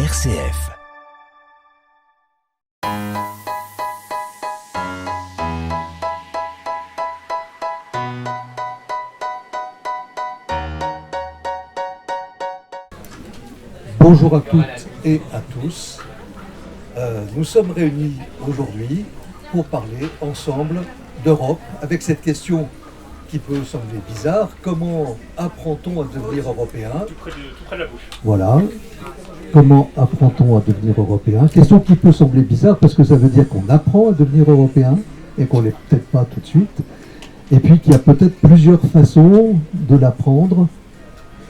RCF. Bonjour à toutes et à tous. Nous sommes réunis aujourd'hui pour parler ensemble d'Europe avec cette question qui peut sembler bizarre. Comment apprend-on à devenir européen ? Tout près de la bouche. Voilà. Comment apprend-on à devenir européen ? Question qui peut sembler bizarre parce que ça veut dire qu'on apprend à devenir européen et qu'on ne l'est peut-être pas tout de suite. Et puis qu'il y a peut-être plusieurs façons de l'apprendre,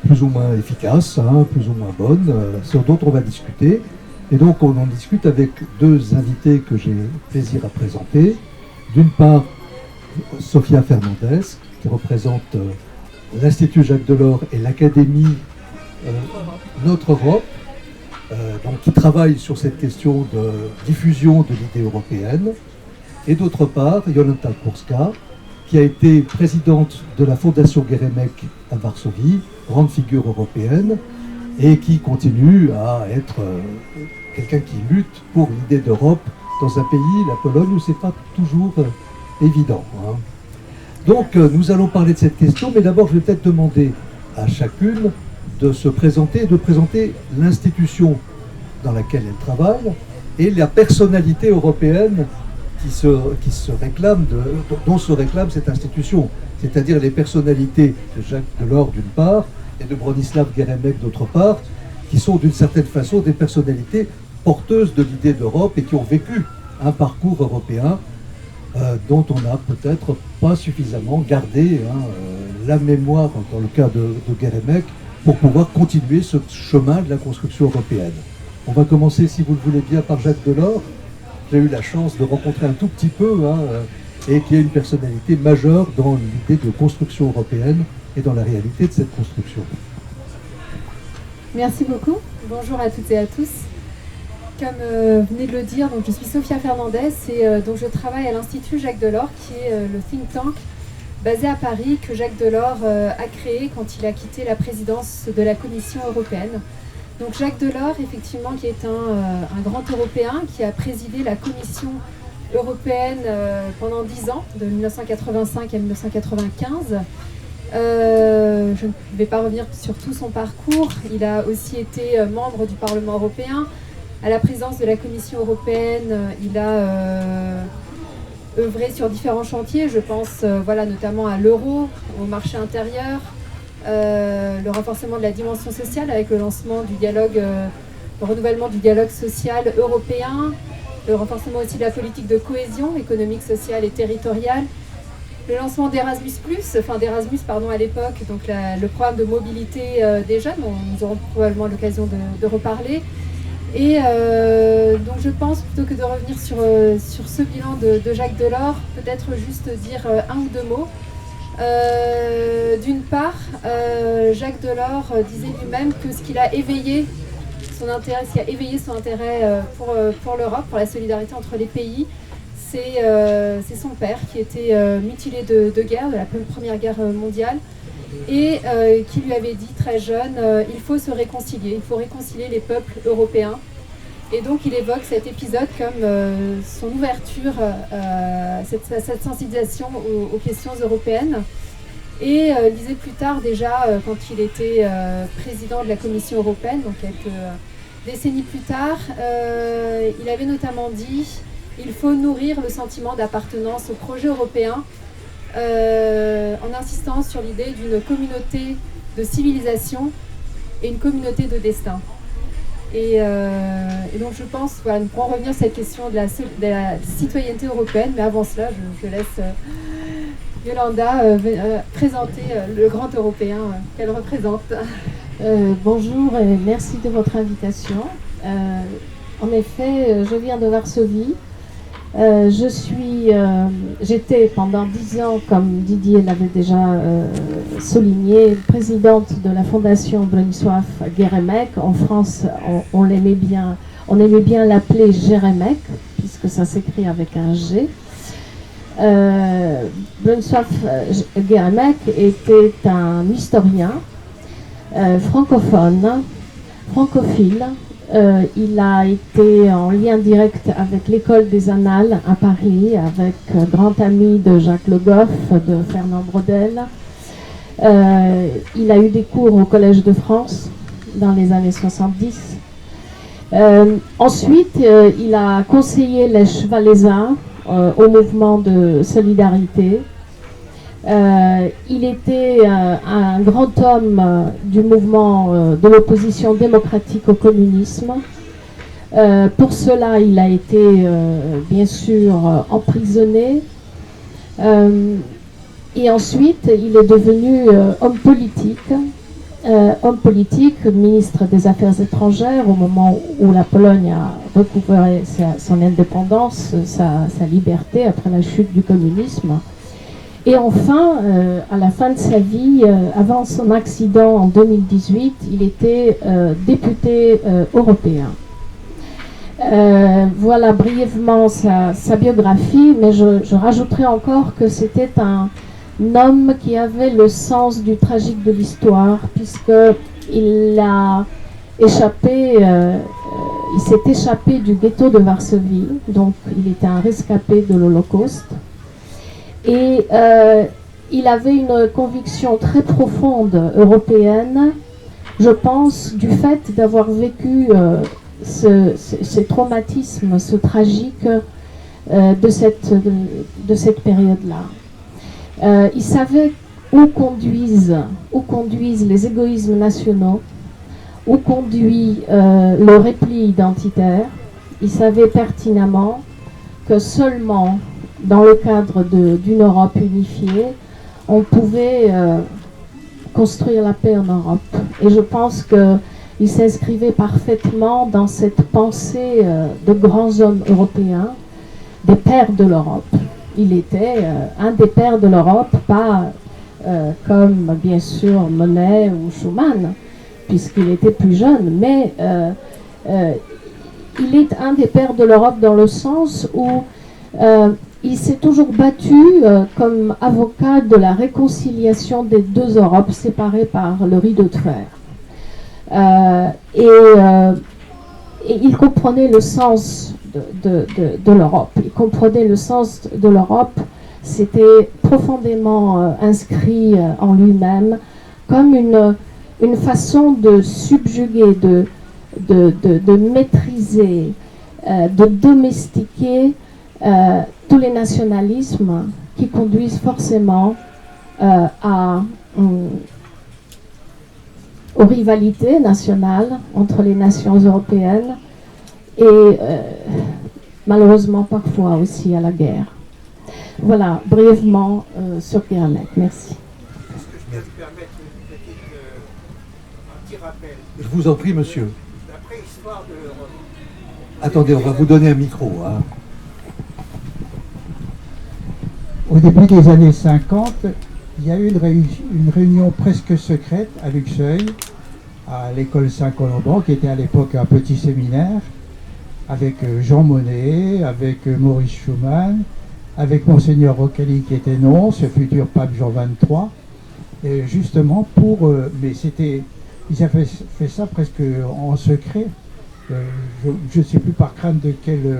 plus ou moins efficaces, plus ou moins bonnes, sur dont on va discuter. Et donc on en discute avec deux invités que j'ai plaisir à présenter. D'une part, Sofia Fernandez, qui représente l'Institut Jacques Delors et l'Académie Notre Europe, donc qui travaille sur cette question de diffusion de l'idée européenne. Et d'autre part, Jolanta Kurska, qui a été présidente de la Fondation Geremek à Varsovie, grande figure européenne, et qui continue à être quelqu'un qui lutte pour l'idée d'Europe dans un pays, la Pologne, où c'est pas toujours évident. Donc nous allons parler de cette question, mais d'abord je vais peut-être demander à chacune de se présenter et de présenter l'institution dans laquelle elle travaille et la personnalité européenne qui se réclame dont se réclame cette institution, c'est-à-dire les personnalités de Jacques Delors d'une part et de Bronislaw Geremek d'autre part, qui sont d'une certaine façon des personnalités porteuses de l'idée d'Europe et qui ont vécu un parcours européen dont on n'a peut-être pas suffisamment gardé la mémoire, dans le cas de Geremek, pour pouvoir continuer ce chemin de la construction européenne. On va commencer, si vous le voulez bien, par Jacques Delors. J'ai eu la chance de rencontrer un tout petit peu, et qui est une personnalité majeure dans l'idée de construction européenne et dans la réalité de cette construction. Merci beaucoup. Bonjour à toutes et à tous. Comme vous venez de le dire, donc je suis Sofia Fernandez et donc je travaille à l'Institut Jacques Delors, qui est le think tank basé à Paris que Jacques Delors a créé quand il a quitté la présidence de la Commission européenne. Donc Jacques Delors, effectivement, qui est un grand Européen, qui a présidé la Commission européenne pendant 10 ans, de 1985 à 1995. Je ne vais pas revenir sur tout son parcours. Il a aussi été membre du Parlement européen. À la présidence de la Commission européenne, il a œuvré sur différents chantiers. Je pense notamment à l'euro, au marché intérieur, le renforcement de la dimension sociale avec le lancement du dialogue, le renouvellement du dialogue social européen, le renforcement aussi de la politique de cohésion économique, sociale et territoriale, le lancement d'Erasmus+, à l'époque, donc le programme de mobilité des jeunes, dont nous aurons probablement l'occasion de reparler. Et donc je pense, plutôt que de revenir sur ce bilan de Jacques Delors, peut-être juste dire un ou deux mots. D'une part, Jacques Delors disait lui-même que ce qui a éveillé son intérêt pour l'Europe, pour la solidarité entre les pays, c'est son père qui était mutilé de guerre, de la Première Guerre mondiale, et qui lui avait dit très jeune, il faut se réconcilier, il faut réconcilier les peuples européens. Et donc il évoque cet épisode comme son ouverture, cette sensibilisation aux questions européennes. Et il disait plus tard déjà, quand il était président de la Commission européenne, donc quelques décennies plus tard, il avait notamment dit « Il faut nourrir le sentiment d'appartenance au projet européen en insistant sur l'idée d'une communauté de civilisation et une communauté de destin. » Et donc je pense, nous pourrons revenir sur cette question de la citoyenneté européenne, mais avant cela, je laisse Jolanta présenter le grand Européen qu'elle représente. Bonjour et merci de votre invitation. En effet, je viens de Varsovie. J'étais pendant 10 ans, comme Didier l'avait déjà souligné, présidente de la Fondation Bronislaw Geremek. En France, on aimait bien l'appeler Geremek, puisque ça s'écrit avec un G. Bronislaw Geremek était un historien francophone, francophile, Il a été en lien direct avec l'École des Annales à Paris, avec grand ami de Jacques Le Goff, de Fernand Braudel. Il a eu des cours au Collège de France dans les années 70. Ensuite, il a conseillé les Chevalesains au mouvement de solidarité. Il était un grand homme du mouvement de l'opposition démocratique au communisme. Pour cela, il a été bien sûr emprisonné. Et ensuite, il est devenu homme politique, ministre des Affaires étrangères au moment où la Pologne a recouvré son indépendance, sa liberté après la chute du communisme. Et enfin, à la fin de sa vie, avant son accident en 2018, il était député européen. Voilà brièvement sa biographie, mais je rajouterai encore que c'était un homme qui avait le sens du tragique de l'histoire, puisqu'il a échappé, il s'est échappé du ghetto de Varsovie, donc il était un rescapé de l'Holocauste. Et il avait une conviction très profonde européenne, je pense, du fait d'avoir vécu ce traumatisme, ce tragique de cette période-là. Il savait où conduisent les égoïsmes nationaux, où conduit le repli identitaire. Il savait pertinemment que seulement dans le cadre d'une Europe unifiée, on pouvait construire la paix en Europe. Et je pense qu'il s'inscrivait parfaitement dans cette pensée de grands hommes européens, des pères de l'Europe. Il était un des pères de l'Europe, pas comme bien sûr Monnet ou Schuman, puisqu'il était plus jeune, mais il est un des pères de l'Europe dans le sens où il s'est toujours battu comme avocat de la réconciliation des deux Europes séparées par le rideau de fer. Et il comprenait le sens de l'Europe. Il comprenait le sens de l'Europe. C'était profondément inscrit en lui-même comme une façon de subjuguer, de maîtriser, de domestiquer tous les nationalismes qui conduisent forcément aux rivalités nationales entre les nations européennes et malheureusement parfois aussi à la guerre. Voilà, brièvement sur Guéramec. Merci. Est-ce que je peux me permettre un petit rappel? Je vous en prie, monsieur. La préhistoire de l'Europe. Attendez, on va vous donner un micro. Hein. Au début des années 50, il y a eu une réunion presque secrète à Luxeuil, à l'école Saint-Colomban, qui était à l'époque un petit séminaire, avec Jean Monnet, avec Maurice Schuman, avec Monseigneur Roccalli qui était nonce, le futur pape Jean XXIII, et justement mais ils avaient fait ça presque en secret, je ne sais plus par crainte de quelle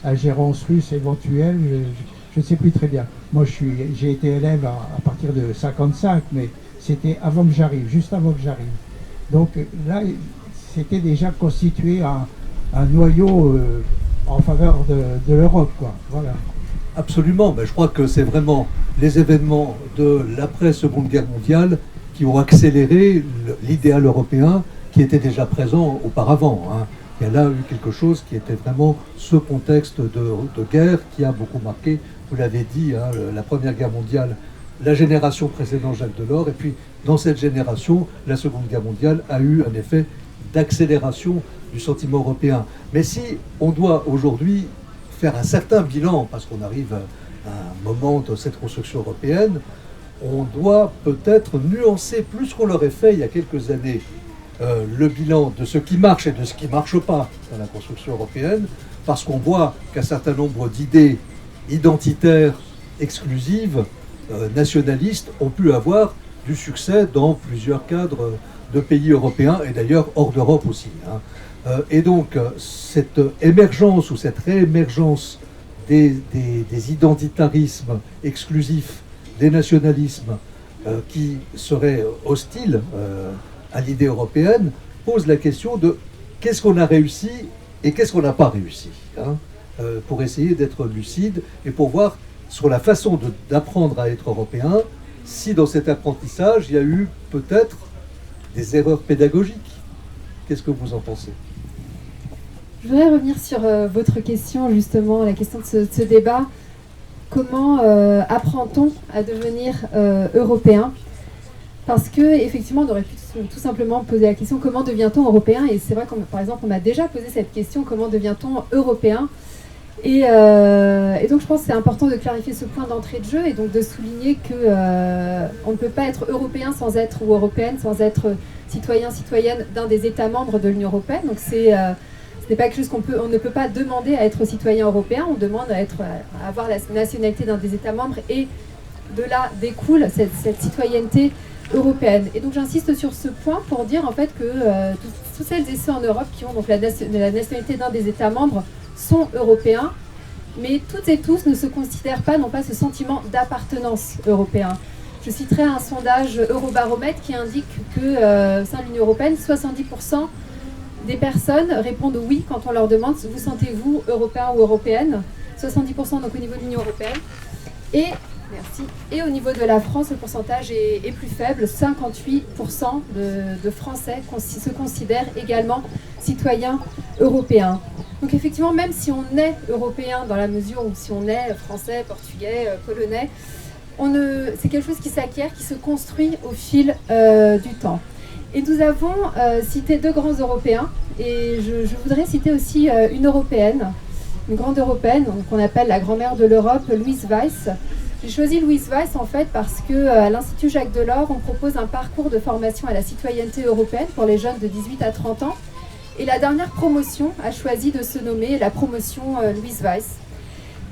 ingérence russe éventuelle, je ne sais plus très bien. Moi, j'ai été élève à partir de 55, mais c'était avant que j'arrive, juste avant que j'arrive. Donc là, c'était déjà constitué un noyau en faveur de l'Europe, quoi. Voilà. Absolument, ben, je crois que c'est vraiment les événements de l'après-Seconde Guerre mondiale qui ont accéléré l'idéal européen qui était déjà présent auparavant. Hein. Il y a là eu quelque chose qui était vraiment ce contexte de guerre qui a beaucoup marqué, vous l'avez dit, hein, la Première Guerre mondiale, la génération précédente Jacques Delors, et puis dans cette génération, la Seconde Guerre mondiale a eu un effet d'accélération du sentiment européen. Mais si on doit aujourd'hui faire un certain bilan, parce qu'on arrive à un moment de cette construction européenne, on doit peut-être nuancer plus qu'on l'aurait fait il y a quelques années le bilan de ce qui marche et de ce qui ne marche pas dans la construction européenne, parce qu'on voit qu'un certain nombre d'idées identitaires, exclusives, nationalistes, ont pu avoir du succès dans plusieurs cadres de pays européens, et d'ailleurs hors d'Europe aussi. Et donc, cette émergence ou cette réémergence des identitarismes exclusifs, des nationalismes qui seraient hostiles à l'idée européenne, pose la question de qu'est-ce qu'on a réussi et qu'est-ce qu'on n'a pas réussi, pour essayer d'être lucide et pour voir sur la façon d'apprendre à être européen, si dans cet apprentissage, il y a eu peut-être des erreurs pédagogiques. Qu'est-ce que vous en pensez ? Je voudrais revenir sur votre question, justement, la question de ce débat. Comment apprend-on à devenir européen ? Parce que effectivement, on aurait pu tout simplement poser la question comment devient-on européen ? Et c'est vrai qu'on, par exemple, on m'a déjà posé cette question comment devient-on européen ? Et donc je pense que c'est important de clarifier ce point d'entrée de jeu et donc de souligner que on ne peut pas être européen sans être ou européenne sans être citoyen, citoyenne d'un des États membres de l'Union européenne. Donc ce n'est pas quelque chose on ne peut pas demander à être citoyen européen, on demande à avoir la nationalité d'un des États membres et de là découle cette citoyenneté européenne. Et donc j'insiste sur ce point pour dire en fait que tous celles et ceux en Europe qui ont donc la nationalité d'un des États membres sont européens, mais toutes et tous ne se considèrent pas, n'ont pas ce sentiment d'appartenance européen. Je citerai un sondage Eurobaromètre qui indique que au sein de l'Union européenne, 70% des personnes répondent oui quand on leur demande vous sentez-vous européen ou européenne, 70% donc au niveau de l'Union européenne. Et au niveau de la France, le pourcentage est plus faible, 58% de Français se considèrent également citoyens européens. Donc effectivement, même si on est européen dans la mesure où si on est français, portugais, polonais, c'est quelque chose qui s'acquiert, qui se construit au fil du temps. Et nous avons cité deux grands européens, et je voudrais citer aussi une européenne, une grande européenne, qu'on appelle la grand-mère de l'Europe, Louise Weiss. J'ai choisi Louise Weiss en fait parce qu'à l'Institut Jacques Delors, on propose un parcours de formation à la citoyenneté européenne pour les jeunes de 18 à 30 ans. Et la dernière promotion a choisi de se nommer la promotion Louise Weiss.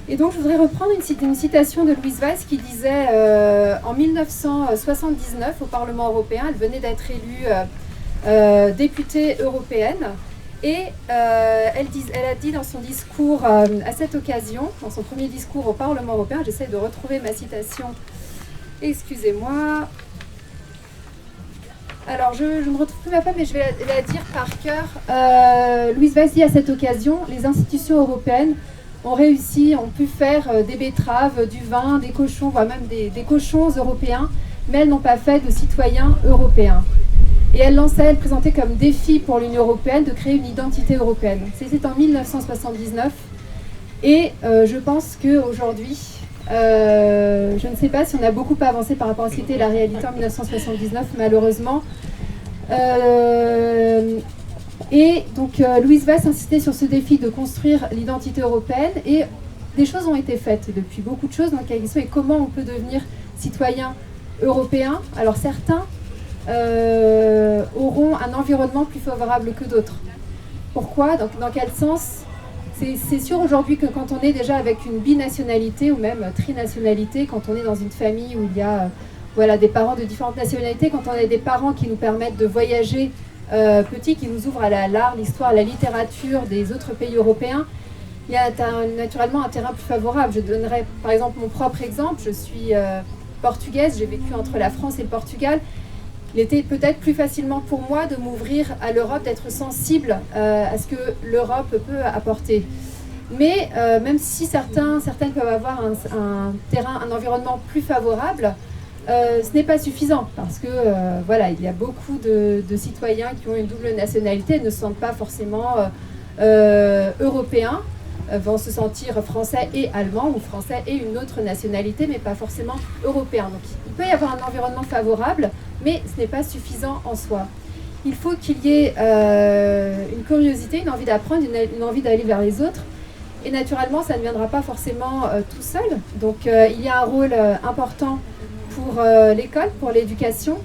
Et donc je voudrais reprendre une citation de Louise Weiss qui disait en 1979 au Parlement européen, elle venait d'être élue députée européenne. Et elle a dit dans son discours à cette occasion, dans son premier discours au Parlement européen, j'essaie de retrouver ma citation, excusez-moi. Alors je ne retrouve plus ma femme, mais je vais la dire par cœur. Louise Weiss dit à cette occasion, les institutions européennes ont réussi, ont pu faire des betteraves, du vin, des cochons, voire même des cochons européens, mais elles n'ont pas fait de citoyens européens. Et elle présentait comme défi pour l'Union européenne de créer une identité européenne. C'était en 1979. Et je pense qu'aujourd'hui, je ne sais pas si on a beaucoup avancé par rapport à ce qui était la réalité en 1979, malheureusement. Et donc Louise Weiss insistait sur ce défi de construire l'identité européenne. Et des choses ont été faites depuis, beaucoup de choses. Donc la question est comment on peut devenir citoyen européen. Alors certains auront un environnement plus favorable que d'autres. Pourquoi ? Donc, dans quel sens ? C'est sûr aujourd'hui que quand on est déjà avec une binationalité ou même trinationalité, quand on est dans une famille où il y a des parents de différentes nationalités, quand on a des parents qui nous permettent de voyager petits, qui nous ouvrent à l'art, l'histoire, la littérature des autres pays européens, il y a naturellement un terrain plus favorable. Je donnerai par exemple mon propre exemple. Je suis portugaise, j'ai vécu entre la France et le Portugal. Il était peut-être plus facilement pour moi de m'ouvrir à l'Europe, d'être sensible à ce que l'Europe peut apporter. Mais même si certaines peuvent avoir un environnement plus favorable, ce n'est pas suffisant parce que il y a beaucoup de citoyens qui ont une double nationalité et ne se sentent pas forcément européens, vont se sentir français et allemand ou français et une autre nationalité, mais pas forcément européens. Donc il peut y avoir un environnement favorable, mais ce n'est pas suffisant en soi. Il faut qu'il y ait une curiosité, une envie d'apprendre, une envie d'aller vers les autres. Et naturellement, ça ne viendra pas forcément tout seul. Donc il y a un rôle important pour l'école, pour l'éducation.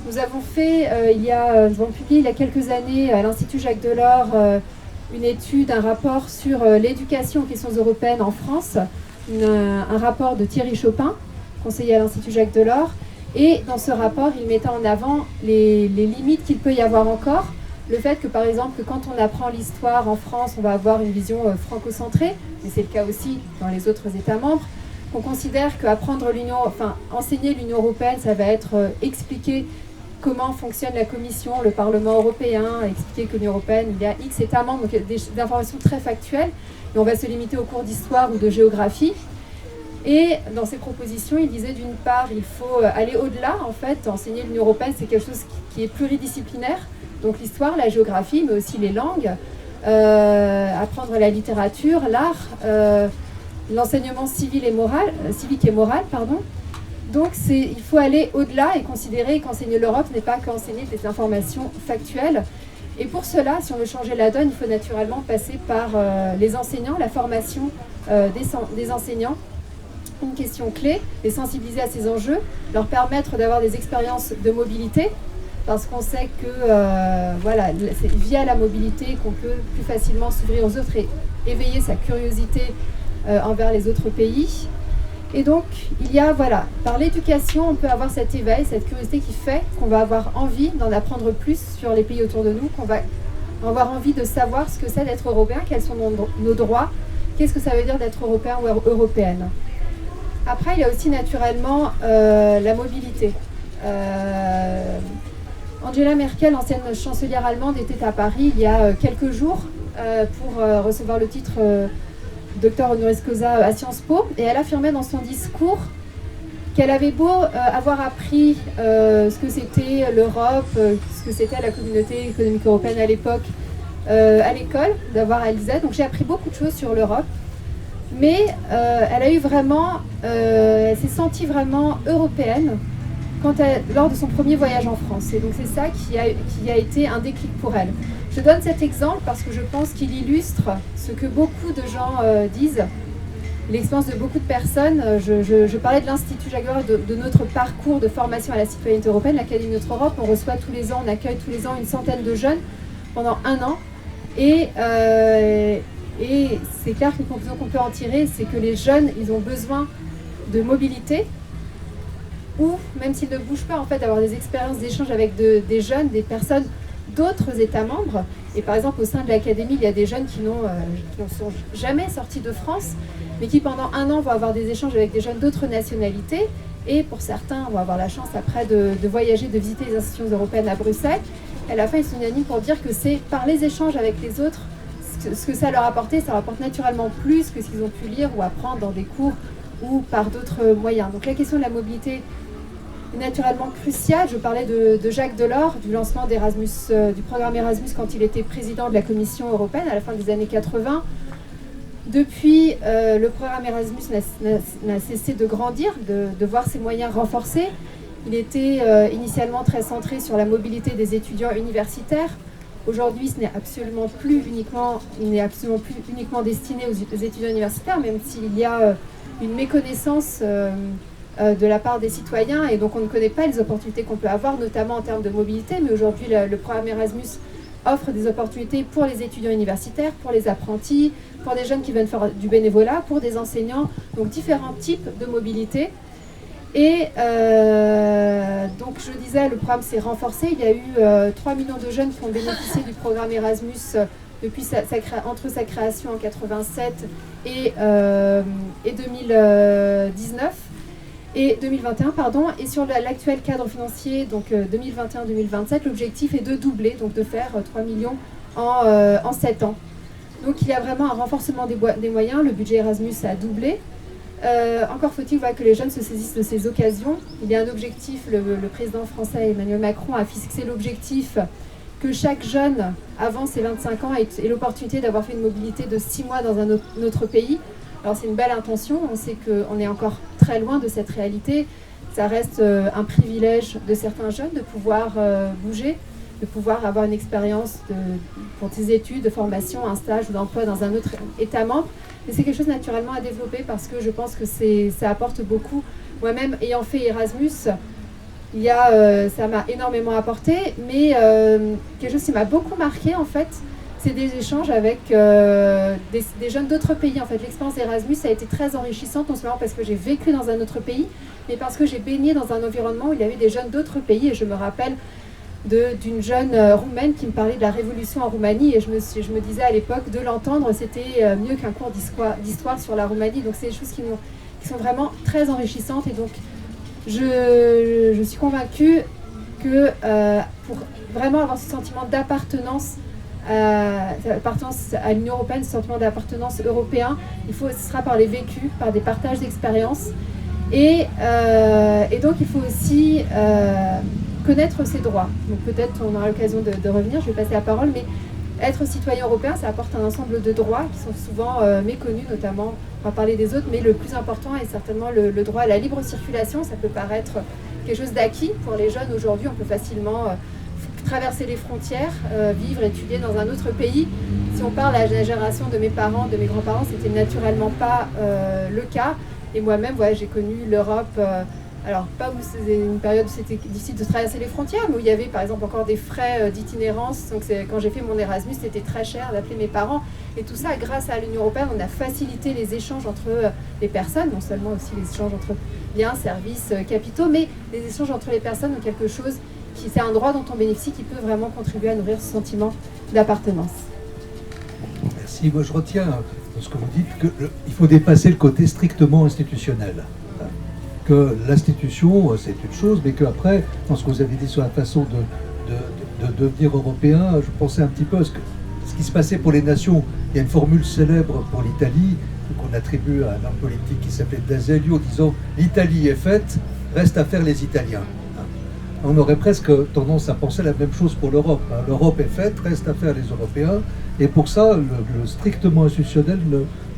Nous avons fait, nous avons publié il y a quelques années à l'Institut Jacques Delors une étude, un rapport sur l'éducation aux questions européennes en France, un rapport de Thierry Chopin, conseiller à l'Institut Jacques Delors. Et dans ce rapport, il mettait en avant les limites qu'il peut y avoir encore. Le fait que, par exemple, quand on apprend l'histoire en France, on va avoir une vision franco-centrée, mais c'est le cas aussi dans les autres États membres. On considère qu'apprendre enseigner l'Union européenne, ça va être expliquer comment fonctionne la Commission, le Parlement européen, expliquer que l'Union européenne, il y a X États membres, donc des informations très factuelles, mais on va se limiter aux cours d'histoire ou de géographie. Et dans ses propositions, il disait d'une part, il faut aller au-delà, en fait, enseigner l'Union européenne, c'est quelque chose qui est pluridisciplinaire, donc l'histoire, la géographie, mais aussi les langues, apprendre la littérature, l'art, l'enseignement civique et moral, Donc il faut aller au-delà et considérer qu'enseigner l'Europe n'est pas qu'enseigner des informations factuelles. Et pour cela, si on veut changer la donne, il faut naturellement passer par les enseignants, la formation des enseignants. Une question clé, les sensibiliser à ces enjeux, leur permettre d'avoir des expériences de mobilité, parce qu'on sait que c'est via la mobilité qu'on peut plus facilement s'ouvrir aux autres et éveiller sa curiosité envers les autres pays. Et donc, par l'éducation, on peut avoir cet éveil, cette curiosité qui fait qu'on va avoir envie d'en apprendre plus sur les pays autour de nous, qu'on va avoir envie de savoir ce que c'est d'être européen, quels sont nos droits, qu'est-ce que ça veut dire d'être européen ou européenne. Après, il y a aussi naturellement la mobilité. Angela Merkel, ancienne chancelière allemande, était à Paris il y a quelques jours pour recevoir le titre docteur honoris causa à Sciences Po, et elle affirmait dans son discours qu'elle avait beau avoir appris ce que c'était l'Europe, ce que c'était la communauté économique européenne à l'époque à l'école, d'avoir à l'ESA. Donc j'ai appris beaucoup de choses sur l'Europe, mais elle a eu vraiment, elle s'est sentie vraiment européenne lors de son premier voyage en France. Et donc c'est ça qui a été un déclic pour elle. Je donne cet exemple parce que je pense qu'il illustre ce que beaucoup de gens disent, l'expérience de beaucoup de personnes. Je parlais de l'Institut Jacques Delors, de notre parcours de formation à la citoyenneté européenne, l'Académie Notre Europe. On reçoit tous les ans, on accueille tous les ans une centaine de jeunes pendant 1 an. Et c'est clair qu'une conclusion qu'on peut en tirer, c'est que les jeunes, ils ont besoin de mobilité, ou même s'ils ne bougent pas, en fait, d'avoir des expériences d'échange avec des jeunes, des personnes d'autres États membres. Et par exemple, au sein de l'Académie, il y a des jeunes qui ne sont jamais sortis de France, mais qui pendant 1 an vont avoir des échanges avec des jeunes d'autres nationalités. Et pour certains, vont avoir la chance après de voyager, de visiter les institutions européennes à Bruxelles. Et à la fin, ils sont unanimes pour dire que c'est par les échanges avec les autres, ce que ça leur a apporté, ça leur apporte naturellement plus que ce qu'ils ont pu lire ou apprendre dans des cours ou par d'autres moyens. Donc la question de la mobilité est naturellement cruciale. Je parlais de Jacques Delors, du lancement du programme Erasmus quand il était président de la Commission européenne à la fin des années 80. Depuis, le programme Erasmus n'a cessé de grandir, de voir ses moyens renforcés. Il était initialement très centré sur la mobilité des étudiants universitaires. Aujourd'hui, il n'est absolument plus uniquement destiné aux étudiants universitaires, même s'il y a une méconnaissance de la part des citoyens, et donc on ne connaît pas les opportunités qu'on peut avoir, notamment en termes de mobilité. Mais aujourd'hui, le programme Erasmus offre des opportunités pour les étudiants universitaires, pour les apprentis, pour des jeunes qui viennent faire du bénévolat, pour des enseignants, donc différents types de mobilité. Et donc je disais, le programme s'est renforcé. Il y a eu 3 millions de jeunes qui ont bénéficié du programme Erasmus depuis entre sa création en 87 et 2019. Et 2021, pardon, et sur l'actuel cadre financier, donc 2021-2027, l'objectif est de doubler, donc de faire 3 millions en 7 ans. Donc il y a vraiment un renforcement des moyens, le budget Erasmus a doublé. Encore faut-il que les jeunes se saisissent de ces occasions. Il y a un objectif, le président français Emmanuel Macron a fixé l'objectif que chaque jeune, avant ses 25 ans, ait l'opportunité d'avoir fait une mobilité de 6 mois dans un autre pays. Alors c'est une belle intention, on sait qu'on est encore très loin de cette réalité. Ça reste un privilège de certains jeunes de pouvoir bouger, de pouvoir avoir une expérience pour des études, de formation, un stage ou d'emploi dans un autre État membre. Mais c'est quelque chose naturellement à développer parce que je pense que ça apporte beaucoup. Moi-même, ayant fait Erasmus, ça m'a énormément apporté, mais quelque chose qui m'a beaucoup marqué en fait, c'est des échanges avec des jeunes d'autres pays. En fait, l'expérience d'Erasmus a été très enrichissante, non seulement parce que j'ai vécu dans un autre pays, mais parce que j'ai baigné dans un environnement où il y avait des jeunes d'autres pays. Et je me rappelle d'une jeune roumaine qui me parlait de la révolution en Roumanie. Et je me disais à l'époque, de l'entendre, c'était mieux qu'un cours d'histoire sur la Roumanie. Donc, c'est des choses qui sont vraiment très enrichissantes. Et donc, je suis convaincue que pour vraiment avoir ce sentiment d'appartenance à l'Union européenne, ce sentiment d'appartenance européen, ce sera par les vécus, par des partages d'expériences. Et donc, il faut aussi connaître ses droits. Donc, peut-être on aura l'occasion de revenir, je vais passer la parole, mais être citoyen européen, ça apporte un ensemble de droits qui sont souvent méconnus, notamment, on va parler des autres, mais le plus important est certainement le droit à la libre circulation. Ça peut paraître quelque chose d'acquis pour les jeunes aujourd'hui. On peut facilement traverser les frontières, vivre, étudier dans un autre pays. Si on parle à la génération de mes parents, de mes grands-parents, c'était naturellement pas le cas. Et moi-même, j'ai connu l'Europe, alors pas où c'était une période où c'était difficile de traverser les frontières, mais où il y avait par exemple encore des frais d'itinérance. Donc quand j'ai fait mon Erasmus, c'était très cher d'appeler mes parents. Et tout ça, grâce à l'Union européenne, on a facilité les échanges entre les personnes, non seulement aussi les échanges entre biens, services, capitaux, mais les échanges entre les personnes ont quelque chose c'est un droit dont on bénéficie qui peut vraiment contribuer à nourrir ce sentiment d'appartenance. Merci. Moi, je retiens dans ce que vous dites qu'il faut dépasser le côté strictement institutionnel. Que l'institution, c'est une chose, mais qu'après, dans ce que vous avez dit sur la façon de devenir européen, je pensais un petit peu à ce qui se passait pour les nations. Il y a une formule célèbre pour l'Italie qu'on attribue à un homme politique qui s'appelait D'Azeglio, disant « L'Italie est faite, reste à faire les Italiens ». On aurait presque tendance à penser la même chose pour l'Europe. L'Europe est faite, reste à faire les Européens, et pour ça, le strictement institutionnel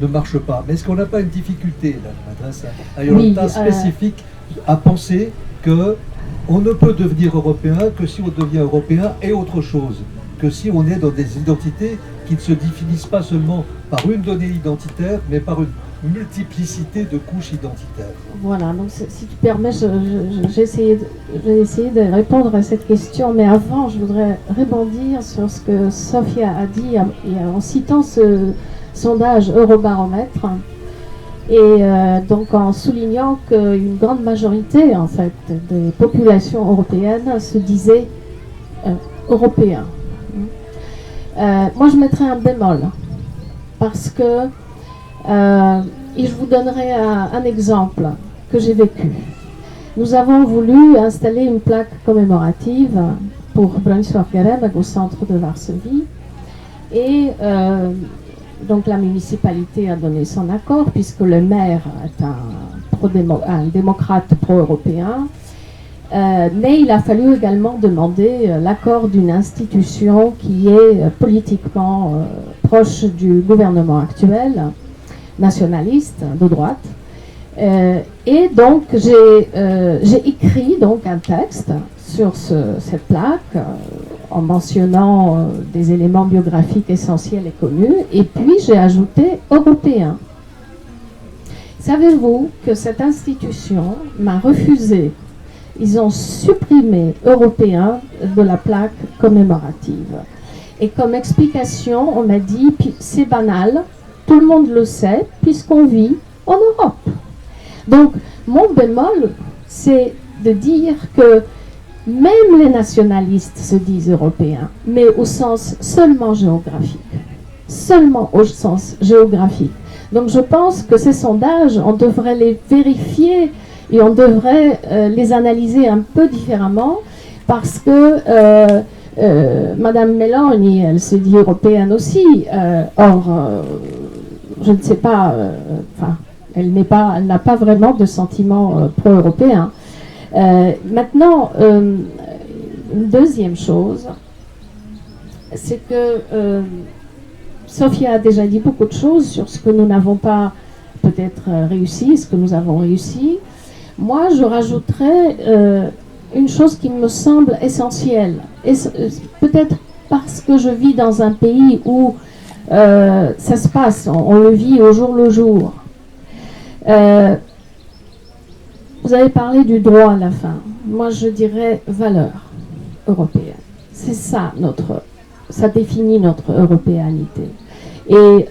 ne marche pas. Mais est-ce qu'on n'a pas une difficulté, là, je m'adresse à Yolanta, spécifique, à penser qu'on ne peut devenir européen que si on devient européen et autre chose, que si on est dans des identités qui ne se définissent pas seulement par une donnée identitaire, mais par une multiplicité de couches identitaires. Voilà, donc si tu permets, j'ai essayé de répondre à cette question, mais avant, je voudrais rebondir sur ce que Sophia a dit en citant ce sondage Eurobaromètre, et donc en soulignant qu'une grande majorité, en fait, des populations européennes se disaient européens. Moi, je mettrais un bémol, parce que et je vous donnerai un exemple que j'ai vécu. Nous avons voulu installer une plaque commémorative pour Bronisław Geremek au centre de Varsovie. Et donc la municipalité a donné son accord, puisque le maire est un démocrate pro-européen. Mais il a fallu également demander l'accord d'une institution qui est politiquement proche du gouvernement actuel, nationaliste, de droite. Et donc j'ai écrit donc un texte sur cette plaque en mentionnant des éléments biographiques essentiels et connus, et puis j'ai ajouté européen. Savez-vous que cette institution m'a refusé? Ils ont supprimé européen de la plaque commémorative. Et comme explication, on m'a dit, c'est banal, tout le monde le sait, puisqu'on vit en Europe. Donc, mon bémol, c'est de dire que même les nationalistes se disent européens, mais au sens seulement géographique. Seulement au sens géographique. Donc, je pense que ces sondages, on devrait les vérifier et on devrait les analyser un peu différemment, parce que Madame Meloni, elle se dit européenne aussi. Or, je ne sais pas, elle n'a pas vraiment de sentiment pro-européen. Maintenant, une deuxième chose, c'est que Sophia a déjà dit beaucoup de choses sur ce que nous n'avons pas peut-être réussi, ce que nous avons réussi. Moi, je rajouterais une chose qui me semble essentielle, et peut-être parce que je vis dans un pays où ça se passe, on le vit au jour le jour. Vous avez parlé du droit à la fin. Moi, je dirais valeur européenne. C'est ça notre ça définit notre européanité. Et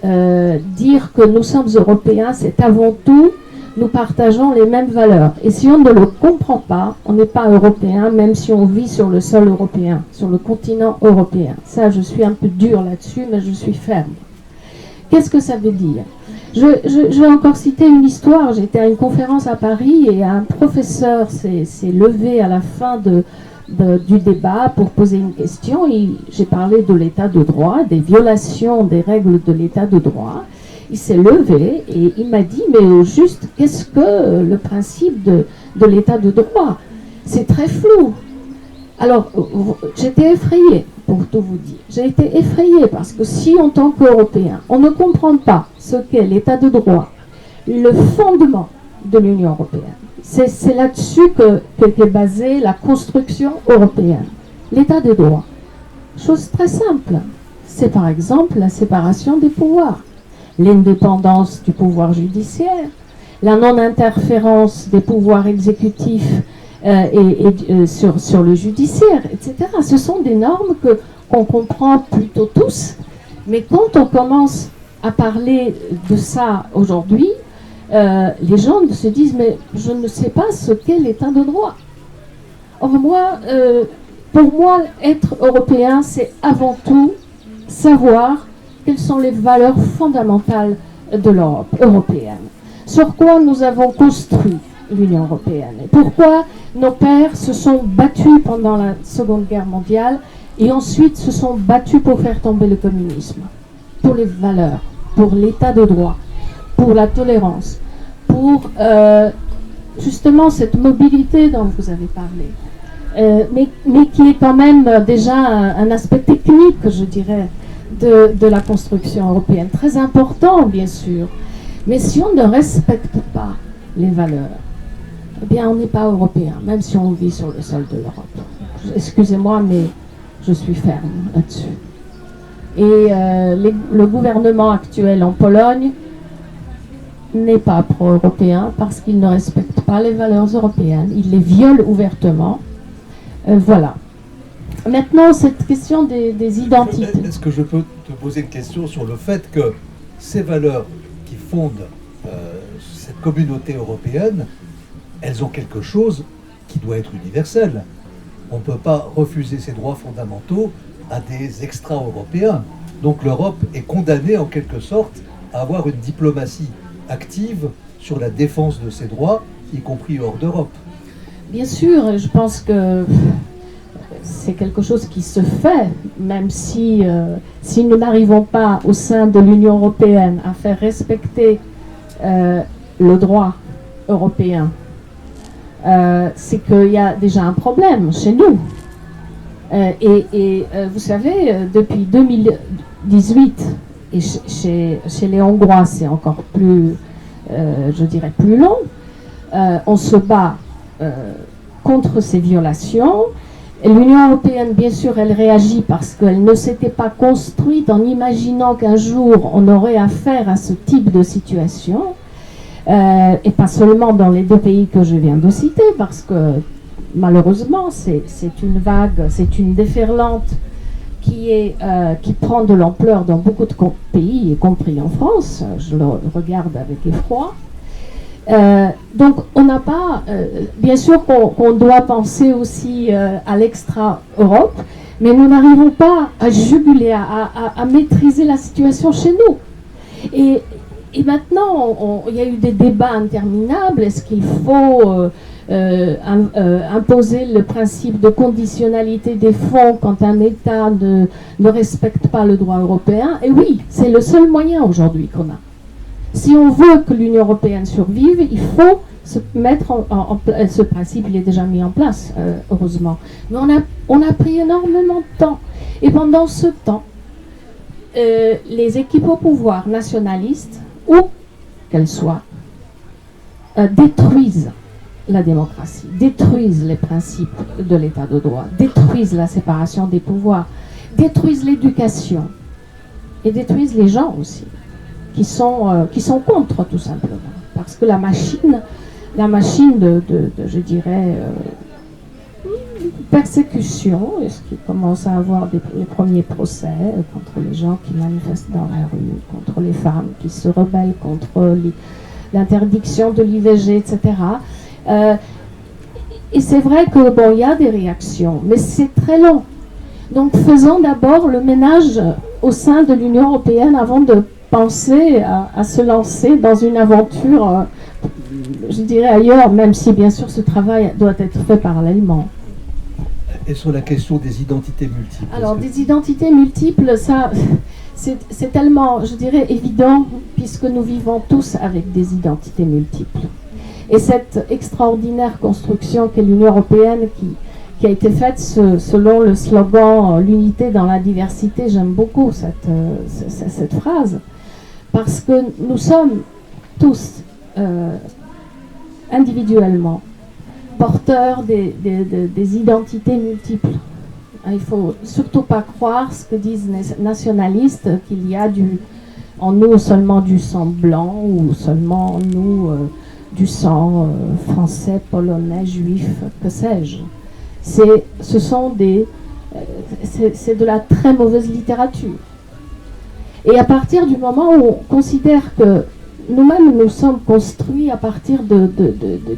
dire que nous sommes européens, c'est avant tout, nous partageons les mêmes valeurs. Et si on ne le comprend pas, on n'est pas européen, même si on vit sur le sol européen, sur le continent européen. Ça, je suis un peu dure là-dessus, mais je suis ferme. Qu'est-ce que ça veut dire ? Je vais encore citer une histoire. J'étais à une conférence à Paris et un professeur s'est levé à la fin du débat pour poser une question. J'ai parlé de l'état de droit, des violations des règles de l'état de droit. Il s'est levé et il m'a dit, mais au juste, qu'est-ce que le principe de l'état de droit ? C'est très flou. Alors, j'étais effrayée, pour tout vous dire. J'ai été effrayée parce que si, en tant qu'Européens, on ne comprend pas ce qu'est l'état de droit, le fondement de l'Union européenne, c'est là-dessus qu'est basée la construction européenne. L'état de droit. Chose très simple. C'est par exemple la séparation des pouvoirs, l'indépendance du pouvoir judiciaire, la non-interférence des pouvoirs exécutifs sur le judiciaire, etc. Ce sont des normes qu'on comprend plutôt tous, mais quand on commence à parler de ça aujourd'hui, les gens se disent, mais je ne sais pas ce qu'est l'état de droit. Or pour moi, être européen, c'est avant tout savoir quelles sont les valeurs fondamentales de l'Europe européenne. Sur quoi nous avons construit l'Union européenne. Et pourquoi nos pères se sont battus pendant la Seconde Guerre mondiale et ensuite se sont battus pour faire tomber le communisme. Pour les valeurs, pour l'état de droit, pour la tolérance, pour justement cette mobilité dont vous avez parlé. Mais qui est quand même déjà un aspect technique, je dirais, de la construction européenne. Très important, bien sûr. Mais si on ne respecte pas les valeurs, eh bien, on n'est pas européen, même si on vit sur le sol de l'Europe. Excusez-moi, mais je suis ferme là-dessus. Et le gouvernement actuel en Pologne n'est pas pro-européen parce qu'il ne respecte pas les valeurs européennes. Il les viole ouvertement. Voilà. Maintenant, cette question des identités. Est-ce que je peux te poser une question sur le fait que ces valeurs qui fondent cette communauté européenne, elles ont quelque chose qui doit être universel. On ne peut pas refuser ces droits fondamentaux à des extra-européens. Donc l'Europe est condamnée en quelque sorte à avoir une diplomatie active sur la défense de ses droits, y compris hors d'Europe. Bien sûr, je pense que c'est quelque chose qui se fait, même si nous n'arrivons pas au sein de l'Union européenne à faire respecter le droit européen. C'est qu'il y a déjà un problème chez nous. Vous savez, depuis 2018, et chez les Hongrois, c'est encore plus, je dirais, plus long, on se bat contre ces violations. L'Union européenne, bien sûr, elle réagit parce qu'elle ne s'était pas construite en imaginant qu'un jour on aurait affaire à ce type de situation. Et pas seulement dans les deux pays que je viens de citer, parce que malheureusement, c'est une vague, c'est une déferlante qui prend de l'ampleur dans beaucoup de pays, y compris en France. Je le regarde avec effroi. Donc, on n'a pas... bien sûr qu'on doit penser aussi à l'extra-Europe, mais nous n'arrivons pas à juguler, à maîtriser la situation chez nous. Et maintenant, il y a eu des débats interminables. Est-ce qu'il faut imposer le principe de conditionnalité des fonds quand un État ne respecte pas le droit européen? Et oui, c'est le seul moyen aujourd'hui qu'on a. Si on veut que l'Union européenne survive, il faut se mettre en place. Ce principe, il est déjà mis en place, heureusement. Mais on a pris énormément de temps. Et pendant ce temps, les équipes au pouvoir nationalistes, où qu'elles soient, détruisent la démocratie, détruisent les principes de l'état de droit, détruisent la séparation des pouvoirs, détruisent l'éducation et détruisent les gens aussi, qui sont contre tout simplement. Parce que la machine je dirais, persécutions, est-ce qu'il commence à avoir les premiers procès contre les gens qui manifestent dans la rue, contre les femmes qui se rebellent contre l'interdiction de l'IVG, etc. Et c'est vrai que bon, il y a des réactions, mais c'est très long. Donc faisons d'abord le ménage au sein de l'Union européenne avant de penser à se lancer dans une aventure, je dirais ailleurs, même si bien sûr ce travail doit être fait parallèlement. Et sur la question des identités multiples. Alors des identités multiples, ça c'est tellement, je dirais, évident puisque nous vivons tous avec des identités multiples. Et cette extraordinaire construction qu'est l'Union européenne qui a été faite selon le slogan « L'unité dans la diversité », j'aime beaucoup cette phrase, parce que nous sommes tous individuellement porteurs des identités multiples. Il ne faut surtout pas croire ce que disent les nationalistes, qu'il y a en nous seulement du sang blanc ou seulement en nous du sang français, polonais, juif, que sais-je. C'est de la très mauvaise littérature. Et à partir du moment où on considère que nous-mêmes nous sommes construits à partir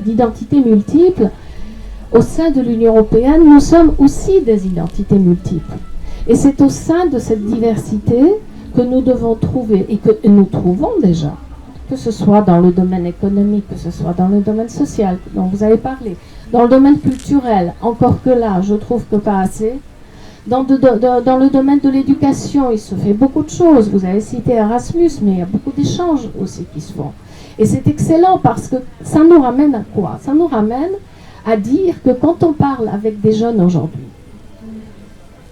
d'identités multiples, au sein de l'Union européenne, nous sommes aussi des identités multiples. Et c'est au sein de cette diversité que nous devons trouver, et que nous trouvons déjà, que ce soit dans le domaine économique, que ce soit dans le domaine social, dont vous avez parlé, dans le domaine culturel, encore que là, je trouve que pas assez. Dans le domaine de l'éducation, il se fait beaucoup de choses. Vous avez cité Erasmus, mais il y a beaucoup d'échanges aussi qui se font. Et c'est excellent parce que ça nous ramène à quoi? Ça nous ramène à dire que quand on parle avec des jeunes aujourd'hui,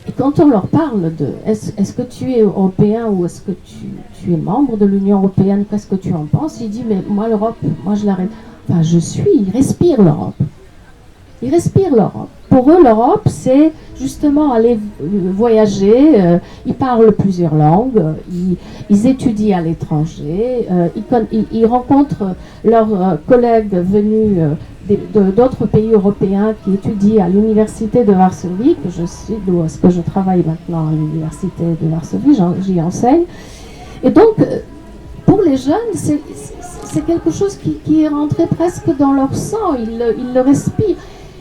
et quand on leur parle de est-ce que tu es européen ou est-ce que tu es membre de l'Union européenne, qu'est-ce que tu en penses? Il dit mais moi l'Europe, moi je l'arrête. Enfin ils respirent l'Europe. Ils respirent l'Europe. Pour eux, l'Europe, c'est justement aller voyager. Ils parlent plusieurs langues, ils étudient à l'étranger, ils rencontrent leurs collègues venus d'autres pays européens qui étudient à l'université de Varsovie, que je suis, d'où est-ce que je travaille maintenant à l'université de Varsovie, j'y enseigne. Et donc, pour les jeunes, c'est quelque chose qui est rentré presque dans leur sang, ils le respirent.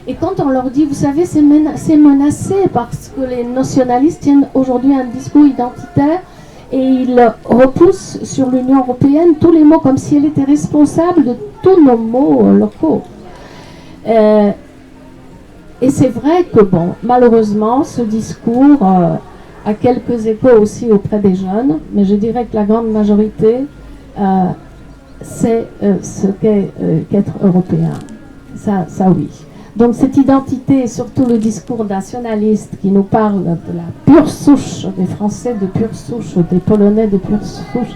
Et quand on leur dit, vous savez, c'est menacé parce que les nationalistes tiennent aujourd'hui un discours identitaire et ils repoussent sur l'Union européenne tous les mots comme si elle était responsable de tous nos mots locaux. Et c'est vrai que, bon, malheureusement, ce discours a quelques échos aussi auprès des jeunes, mais je dirais que la grande majorité, c'est ce qu'être européen. Ça oui. Donc cette identité, et surtout le discours nationaliste qui nous parle de la pure souche des Français, de pure souche des Polonais, de pure souche,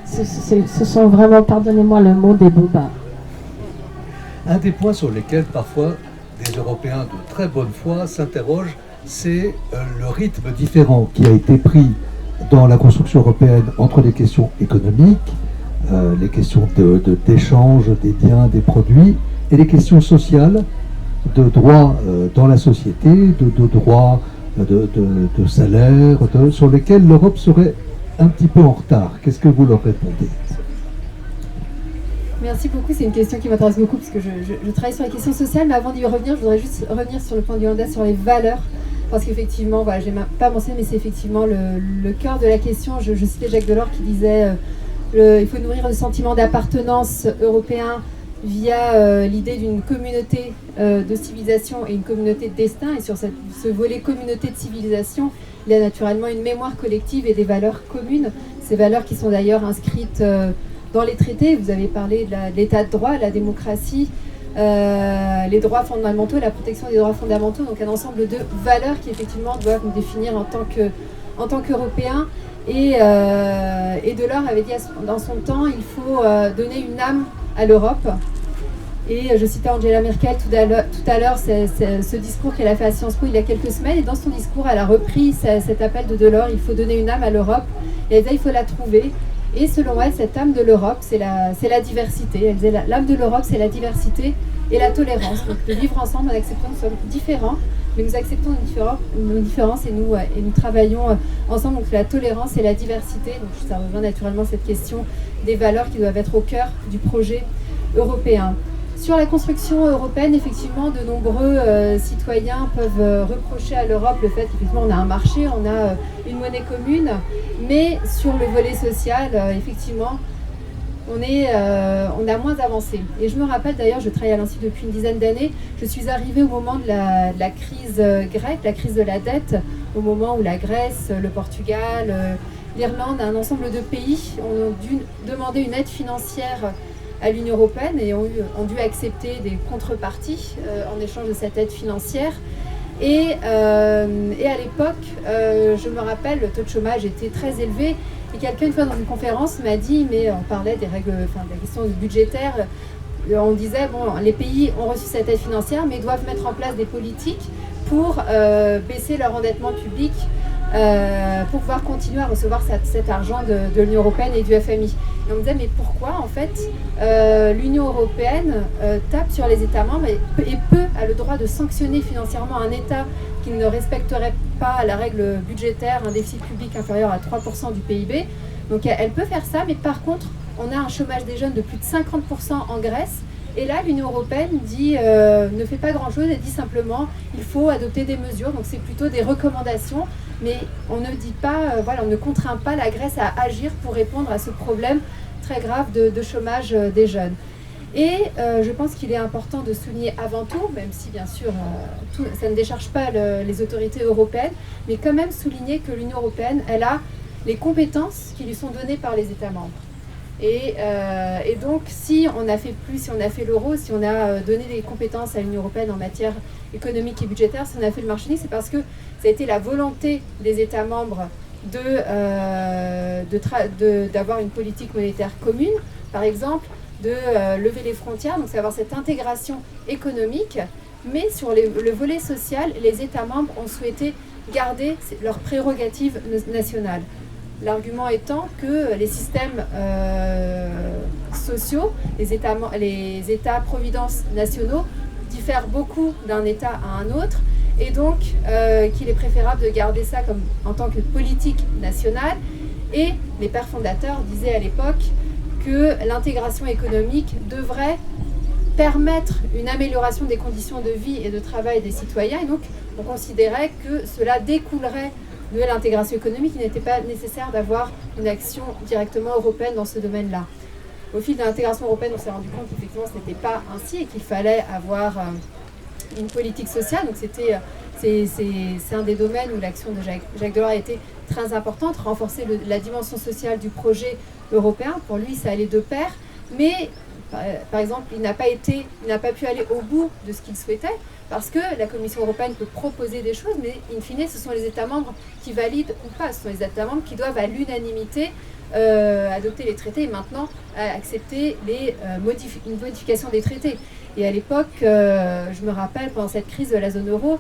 ce sont vraiment, pardonnez-moi le mot, des bobards. Un des points sur lesquels parfois des Européens de très bonne foi s'interrogent, c'est le rythme différent qui a été pris dans la construction européenne entre les questions économiques, les questions d'échange des biens, des produits, et les questions sociales, de droits dans la société, de droits de salaire, sur lesquels l'Europe serait un petit peu en retard. Qu'est-ce que vous leur répondez? Merci beaucoup, c'est une question qui m'intéresse beaucoup parce que je travaille sur les questions sociales, mais avant d'y revenir, je voudrais juste revenir sur le point de vue sur les valeurs, parce qu'effectivement, voilà, je n'ai pas mentionné, mais c'est effectivement le cœur de la question. Je citais Jacques Delors qui disait il faut nourrir le sentiment d'appartenance européen via l'idée d'une communauté de civilisation et une communauté de destin. Et sur ce volet communauté de civilisation, il y a naturellement une mémoire collective et des valeurs communes. Ces valeurs qui sont d'ailleurs inscrites dans les traités. Vous avez parlé de l'état de droit, la démocratie, les droits fondamentaux, la protection des droits fondamentaux. Donc un ensemble de valeurs qui effectivement doivent nous définir en tant qu'Européens. Et Delors avait dit dans son temps, il faut donner une âme à l'Europe. Et je citais Angela Merkel tout à l'heure, c'est ce discours qu'elle a fait à Sciences Po il y a quelques semaines. Et dans son discours, elle a repris cet appel de Delors, il faut donner une âme à l'Europe. Et elle disait, il faut la trouver. Et selon elle, cette âme de l'Europe, c'est la diversité. Elle disait, l'âme de l'Europe, c'est la diversité et la tolérance. Donc de vivre ensemble en acceptant que nous sommes différents, mais nous acceptons nos différences et nous travaillons ensemble, donc la tolérance et la diversité. Donc ça revient naturellement à cette question des valeurs qui doivent être au cœur du projet européen. Sur la construction européenne, effectivement, de nombreux citoyens peuvent reprocher à l'Europe le fait qu'effectivement on a un marché, on a une monnaie commune, mais sur le volet social, effectivement, on a moins avancé. Et je me rappelle d'ailleurs, je travaille à l'Institut depuis une dizaine d'années, je suis arrivée au moment de la crise grecque, la crise de la dette, au moment où la Grèce, le Portugal, l'Irlande, un ensemble de pays ont dû demander une aide financière à l'Union européenne et ont dû accepter des contreparties en échange de cette aide financière. Et à l'époque, je me rappelle, le taux de chômage était très élevé. Et quelqu'un, une fois dans une conférence, m'a dit, mais on parlait des règles, des questions budgétaires, on disait, bon, les pays ont reçu cette aide financière, mais doivent mettre en place des politiques pour baisser leur endettement public, pour pouvoir continuer à recevoir cet argent de l'Union européenne et du FMI. Et on me disait, mais pourquoi, en fait, l'Union européenne tape sur les États membres et a le droit de sanctionner financièrement un État qui ne respecterait pas la règle budgétaire, un déficit public inférieur à 3% du PIB. Donc elle peut faire ça, mais par contre, on a un chômage des jeunes de plus de 50% en Grèce. Et là, l'Union européenne dit, ne fait pas grand-chose, elle dit simplement, il faut adopter des mesures. Donc c'est plutôt des recommandations, mais on ne dit pas, on ne contraint pas la Grèce à agir pour répondre à ce problème très grave de chômage des jeunes. Et je pense qu'il est important de souligner avant tout, même si bien sûr ça ne décharge pas les autorités européennes, mais quand même souligner que l'Union européenne, elle a les compétences qui lui sont données par les États membres. Et donc si on a fait plus, si on a fait l'euro, si on a donné des compétences à l'Union européenne en matière économique et budgétaire, si on a fait le marché unique, c'est parce que ça a été la volonté des États membres d'avoir une politique monétaire commune, par exemple, de lever les frontières, donc c'est avoir cette intégration économique, mais sur le volet social, les États membres ont souhaité garder leurs prérogatives nationales. L'argument étant que les systèmes sociaux, les États-providence nationaux diffèrent beaucoup d'un État à un autre, et donc qu'il est préférable de garder ça comme en tant que politique nationale. Et les pères fondateurs disaient à l'époque que l'intégration économique devrait permettre une amélioration des conditions de vie et de travail des citoyens. Et donc, on considérait que cela découlerait de l'intégration économique. Il n'était pas nécessaire d'avoir une action directement européenne dans ce domaine-là. Au fil de l'intégration européenne, on s'est rendu compte qu'effectivement, ce n'était pas ainsi et qu'il fallait avoir une politique sociale. Donc, c'est un des domaines où l'action de Jacques Delors a été très importante, renforcer la dimension sociale du projet européen. Pour lui, ça allait de pair, mais par exemple, il n'a pas pu aller au bout de ce qu'il souhaitait, parce que la Commission européenne peut proposer des choses, mais in fine, ce sont les États membres qui valident ou pas. Ce sont les États membres qui doivent à l'unanimité adopter les traités et maintenant accepter une modification des traités. Et à l'époque, je me rappelle, pendant cette crise de la zone euro,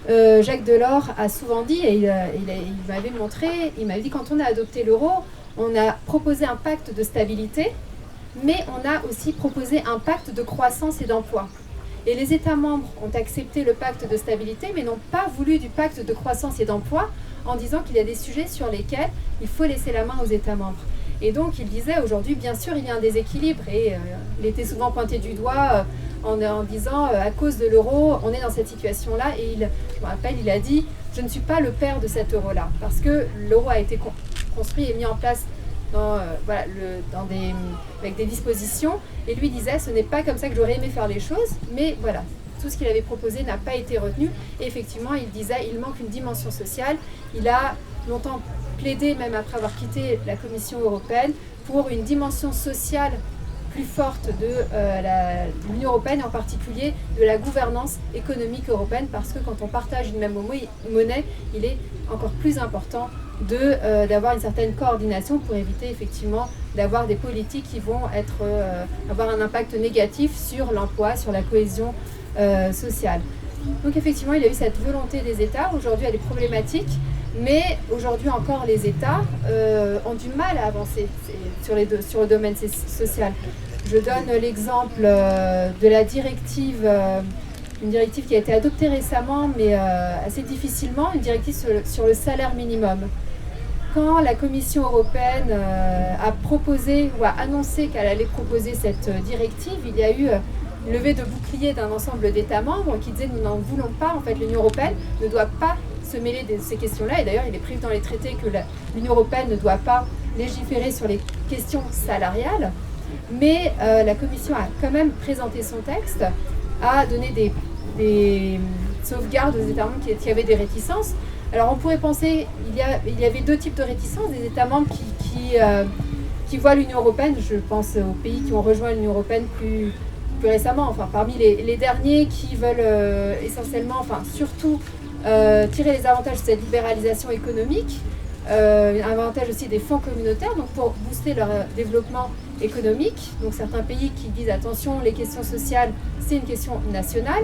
Jacques Delors a souvent dit, et il m'avait dit, quand on a adopté l'euro, on a proposé un pacte de stabilité, mais on a aussi proposé un pacte de croissance et d'emploi. Et les États membres ont accepté le pacte de stabilité, mais n'ont pas voulu du pacte de croissance et d'emploi, en disant qu'il y a des sujets sur lesquels il faut laisser la main aux États membres. Et donc il disait, aujourd'hui, bien sûr, il y a un déséquilibre, et il était souvent pointé du doigt en disant, à cause de l'euro, on est dans cette situation-là, et je me rappelle, il a dit, je ne suis pas le père de cet euro-là, parce que l'euro a été construit et mis en place avec des dispositions, et lui disait, ce n'est pas comme ça que j'aurais aimé faire les choses, mais voilà, tout ce qu'il avait proposé n'a pas été retenu, et effectivement, il disait, il manque une dimension sociale. Il a longtemps plaidé, même après avoir quitté la Commission européenne, pour une dimension sociale plus forte de l'Union européenne, et en particulier de la gouvernance économique européenne, parce que quand on partage une même monnaie, il est encore plus important d'avoir une certaine coordination pour éviter effectivement d'avoir des politiques qui vont avoir un impact négatif sur l'emploi, sur la cohésion sociale. Donc effectivement, il y a eu cette volonté des États. Aujourd'hui, elle est problématique, mais aujourd'hui encore, les États ont du mal à avancer sur le domaine social. Je donne l'exemple de la directive une directive qui a été adoptée récemment, mais assez difficilement, une directive sur le salaire minimum. Quand la Commission européenne a proposé ou a annoncé qu'elle allait proposer cette directive, il y a eu une levée de bouclier d'un ensemble d'États membres qui disaient nous n'en voulons pas, en fait l'Union européenne ne doit pas se mêler de ces questions-là, et d'ailleurs il est prévu dans les traités que l'Union européenne ne doit pas légiférer sur les questions salariales, mais la Commission a quand même présenté son texte, a donné des sauvegardes aux États membres qui avaient des réticences. Alors on pourrait penser il y avait deux types de réticences, des États membres qui voient l'Union européenne, je pense aux pays qui ont rejoint l'Union européenne plus récemment, enfin parmi les derniers qui veulent essentiellement, enfin surtout tirer les avantages de cette libéralisation économique, avantage aussi des fonds communautaires, donc pour booster leur développement économique. Donc certains pays qui disent attention, les questions sociales, c'est une question nationale.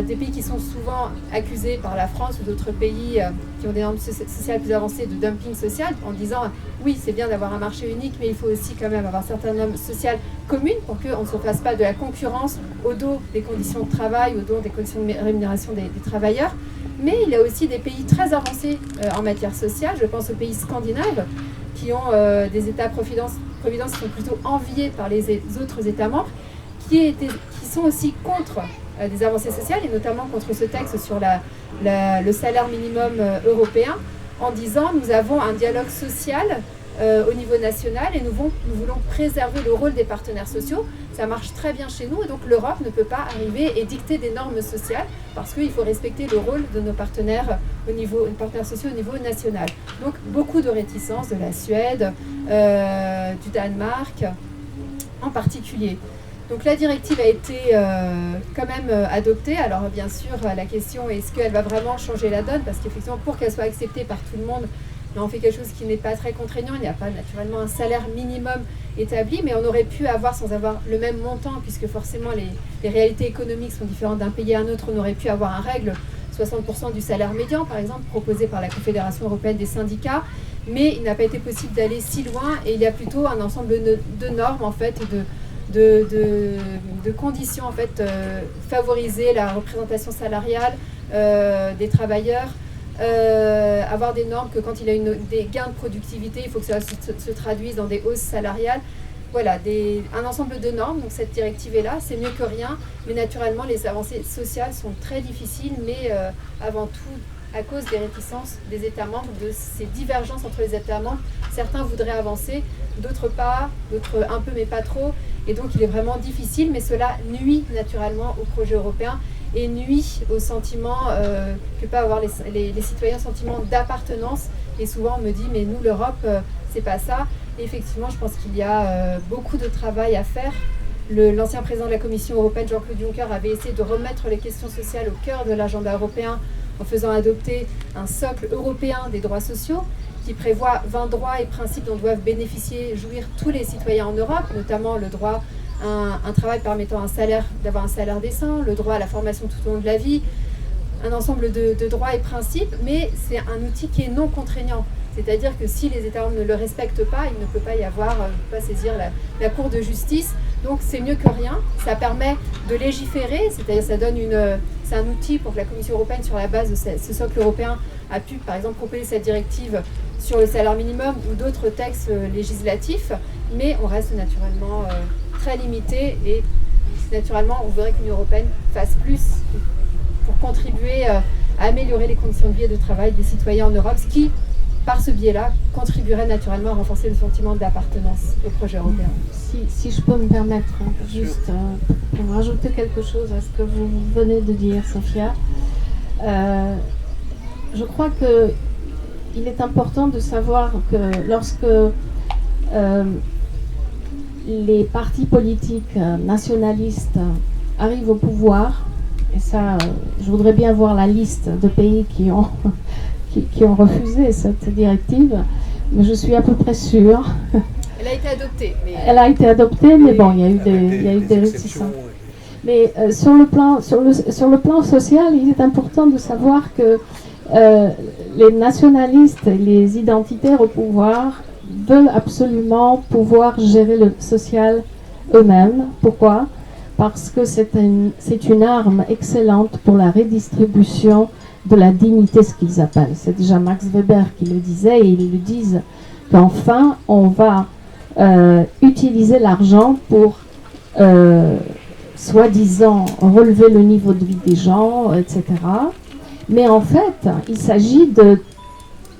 Des pays qui sont souvent accusés par la France ou d'autres pays qui ont des normes sociales plus avancées de dumping social, en disant oui c'est bien d'avoir un marché unique mais il faut aussi quand même avoir certaines normes sociales communes pour qu'on ne se fasse pas de la concurrence au dos des conditions de travail, au dos des conditions de rémunération des travailleurs. Mais il y a aussi des pays très avancés en matière sociale, je pense aux pays scandinaves qui ont des États-providence qui sont plutôt enviés par les autres États membres qui sont aussi contre des avancées sociales et notamment contre ce texte sur le salaire minimum européen en disant nous avons un dialogue social au niveau national et nous voulons préserver le rôle des partenaires sociaux. Ça marche très bien chez nous et donc l'Europe ne peut pas arriver et dicter des normes sociales parce qu'il faut respecter le rôle de nos partenaires sociaux au niveau national. Donc beaucoup de réticences de la Suède, du Danemark en particulier. Donc la directive a été quand même adoptée. Alors bien sûr, la question est est-ce qu'elle va vraiment changer la donne? Parce qu'effectivement, pour qu'elle soit acceptée par tout le monde, on fait quelque chose qui n'est pas très contraignant. Il n'y a pas naturellement un salaire minimum établi, mais on aurait pu avoir, sans avoir le même montant, puisque forcément les réalités économiques sont différentes d'un pays à un autre, on aurait pu avoir un règle 60% du salaire médian, par exemple, proposé par la Confédération européenne des syndicats. Mais il n'a pas été possible d'aller si loin et il y a plutôt un ensemble de normes, en fait, de conditions en fait, favoriser la représentation salariale des travailleurs, avoir des normes que quand il y a des gains de productivité, il faut que ça se traduise dans des hausses salariales. Voilà, un ensemble de normes, donc cette directive est là, c'est mieux que rien, mais naturellement les avancées sociales sont très difficiles, mais avant tout à cause des réticences des États membres, de ces divergences entre les États membres. Certains voudraient avancer, d'autres pas, d'autres un peu mais pas trop. Et donc il est vraiment difficile, mais cela nuit naturellement au projet européen et nuit au sentiment que peuvent avoir les citoyens, sentiment d'appartenance. Et souvent on me dit, mais nous l'Europe, c'est pas ça. Et effectivement, je pense qu'il y a beaucoup de travail à faire. L'ancien président de la Commission européenne, Jean-Claude Juncker, avait essayé de remettre les questions sociales au cœur de l'agenda européen en faisant adopter un socle européen des droits sociaux qui prévoit 20 droits et principes dont doivent jouir tous les citoyens en Europe, notamment le droit à un travail permettant d'avoir un salaire décent, le droit à la formation tout au long de la vie, un ensemble de droits et principes, mais c'est un outil qui est non contraignant. C'est-à-dire que si les États membres ne le respectent pas, il ne peut pas y avoir, ne peut pas saisir la Cour de justice. Donc c'est mieux que rien. Ça permet de légiférer, c'est-à-dire c'est un outil pour que la Commission européenne, sur la base de ce socle européen, a pu par exemple proposer cette directive sur le salaire minimum ou d'autres textes législatifs. Mais on reste naturellement très limité et naturellement on voudrait que l'Union européenne fasse plus pour contribuer à améliorer les conditions de vie et de travail des citoyens en Europe, ce qui, par ce biais-là, contribuerait naturellement à renforcer le sentiment d'appartenance au projet européen. Si je peux me permettre, juste pour rajouter quelque chose à ce que vous venez de dire, Sophia, je crois qu'il est important de savoir que lorsque les partis politiques nationalistes arrivent au pouvoir, et ça, je voudrais bien voir la liste de pays qui ont refusé cette directive, mais je suis à peu près sûre. Elle a été adoptée. Elle a été adoptée, mais bon, il y a eu des réticences. Mais sur le plan social, il est important de savoir que les nationalistes et les identitaires au pouvoir veulent absolument pouvoir gérer le social eux-mêmes. Pourquoi ? parce que c'est une arme excellente pour la redistribution de la dignité, ce qu'ils appellent. C'est déjà Max Weber qui le disait, et ils le disent qu'enfin, on va utiliser l'argent pour, soi-disant, relever le niveau de vie des gens, etc. Mais en fait, il s'agit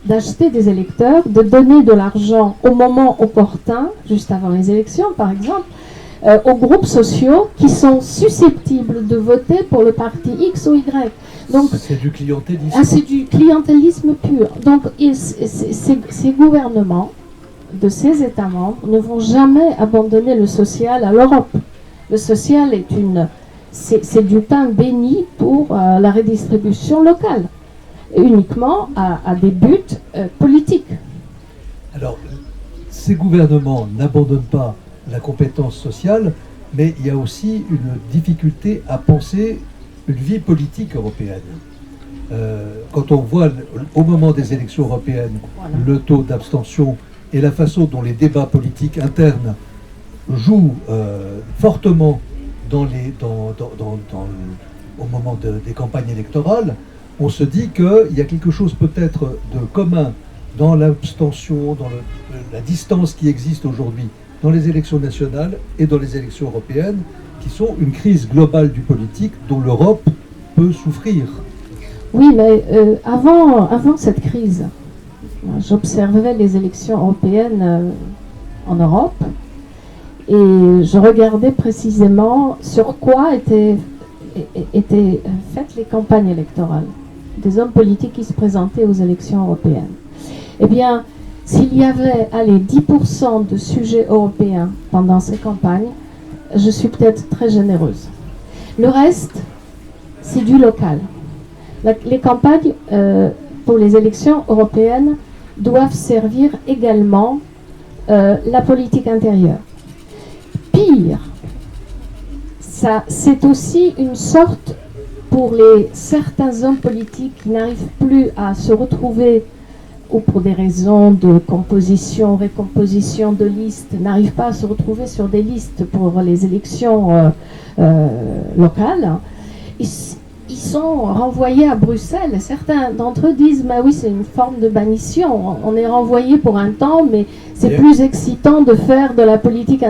d'acheter des électeurs, de donner de l'argent au moment opportun, juste avant les élections par exemple, aux groupes sociaux qui sont susceptibles de voter pour le parti X ou Y. Donc, c'est du clientélisme. Ah, c'est du clientélisme pur. Donc ces gouvernements de ces États membres ne vont jamais abandonner le social à l'Europe. Le social c'est du pain béni pour la redistribution locale, uniquement à des buts politiques. Alors, ces gouvernements n'abandonnent pas la compétence sociale, mais il y a aussi une difficulté à penser une vie politique européenne. Quand on voit au moment des élections européennes le taux d'abstention et la façon dont les débats politiques internes jouent fortement au moment des campagnes électorales, on se dit qu'il y a quelque chose peut-être de commun dans l'abstention, dans la distance qui existe aujourd'hui dans les élections nationales et dans les élections européennes, qui sont une crise globale du politique dont l'Europe peut souffrir. Oui, mais avant cette crise, j'observais les élections européennes en Europe et je regardais précisément sur quoi étaient faites les campagnes électorales des hommes politiques qui se présentaient aux élections européennes. Eh bien, s'il y avait 10% de sujets européens pendant ces campagnes, je suis peut-être très généreuse. Le reste, c'est du local. Les campagnes pour les élections européennes doivent servir également la politique intérieure. Pire, c'est aussi une sorte, pour certains hommes politiques qui n'arrivent plus à se retrouver, ou pour des raisons de composition, récomposition de listes, n'arrivent pas à se retrouver sur des listes pour les élections locales, ils sont renvoyés à Bruxelles. Certains d'entre eux disent, bah oui, c'est une forme de bannition, on est renvoyé pour un temps, mais c'est plus excitant de faire de la politique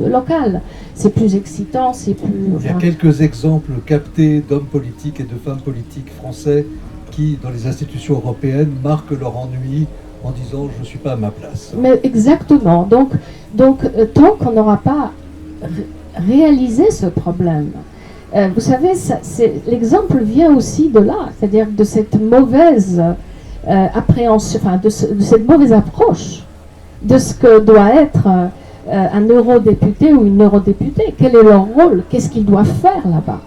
locale. C'est plus excitant, c'est plus... Il y a quelques exemples captés d'hommes politiques et de femmes politiques français qui, dans les institutions européennes, marquent leur ennui en disant « je ne suis pas à ma place ». Mais exactement. Donc tant qu'on n'aura pas réalisé ce problème, vous savez, l'exemple vient aussi de là, c'est-à-dire de cette mauvaise appréhension, de cette mauvaise approche de ce que doit être un eurodéputé ou une eurodéputée. Quel est leur rôle? Qu'est-ce qu'ils doivent faire là-bas?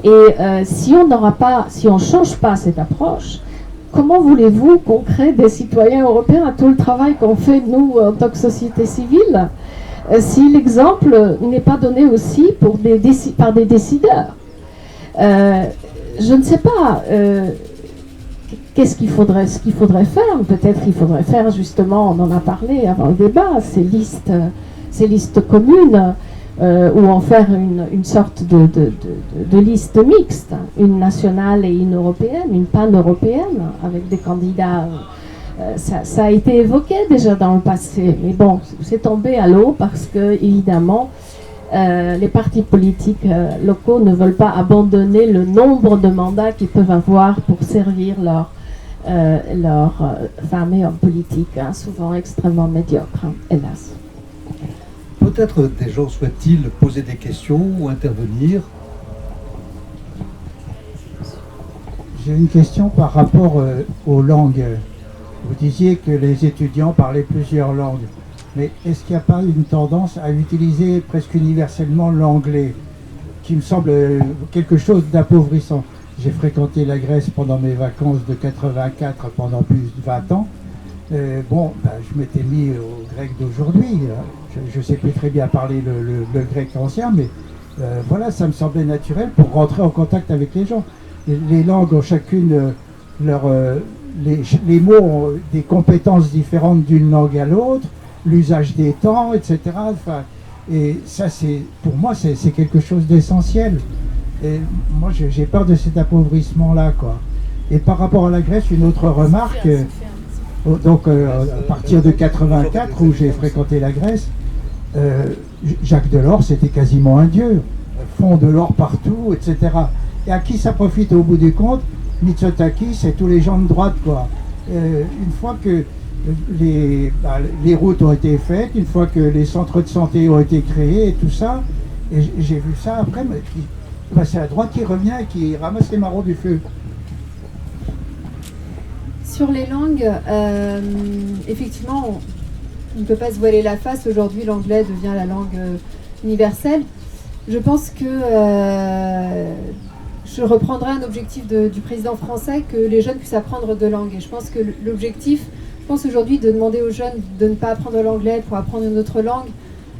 Et si on ne change pas cette approche, comment voulez-vous qu'on crée des citoyens européens à tout le travail qu'on fait, nous, en tant que société civile, si l'exemple n'est pas donné aussi par des décideurs? Je ne sais pas ce qu'il faudrait faire. Peut-être qu'il faudrait faire, justement, on en a parlé avant le débat, ces listes communes, ou en faire une sorte de liste mixte, une nationale et une européenne, une pan-européenne, avec des candidats. Ça a été évoqué déjà dans le passé, mais bon, c'est tombé à l'eau parce que, évidemment, les partis politiques locaux ne veulent pas abandonner le nombre de mandats qu'ils peuvent avoir pour servir leurs femmes et hommes politiques, souvent extrêmement médiocres, hélas. Peut-être des gens souhaitent-ils poser des questions ou intervenir? J'ai une question par rapport aux langues. Vous disiez que les étudiants parlaient plusieurs langues, mais est-ce qu'il n'y a pas une tendance à utiliser presque universellement l'anglais, qui me semble quelque chose d'appauvrissant? J'ai fréquenté la Grèce pendant mes vacances de 84 pendant plus de 20 ans. Je m'étais mis au grec d'aujourd'hui. Je ne sais plus très bien parler le grec ancien, mais voilà, ça me semblait naturel pour rentrer en contact avec les gens. Les langues ont chacune les mots ont des compétences différentes d'une langue à l'autre, l'usage des temps, etc. Enfin, Et ça, pour moi, c'est quelque chose d'essentiel. Et moi, j'ai peur de cet appauvrissement-là, quoi. Et par rapport à la Grèce, une autre remarque. Donc, à partir de 84, où j'ai fréquenté la Grèce, Jacques Delors, c'était quasiment un dieu. Fond de l'or partout, etc. Et à qui ça profite au bout du compte? Mitsotakis et tous les gens de droite, quoi. Une fois que les routes ont été faites, une fois que les centres de santé ont été créés et tout ça, et j'ai vu ça après, c'est la droite qui revient et qui ramasse les marrons du feu. Sur les langues, effectivement, on ne peut pas se voiler la face. Aujourd'hui, l'anglais devient la langue universelle. Je pense que je reprendrai un objectif du président français, que les jeunes puissent apprendre de langues. Et je pense que l'objectif, je pense aujourd'hui de demander aux jeunes de ne pas apprendre l'anglais pour apprendre une autre langue,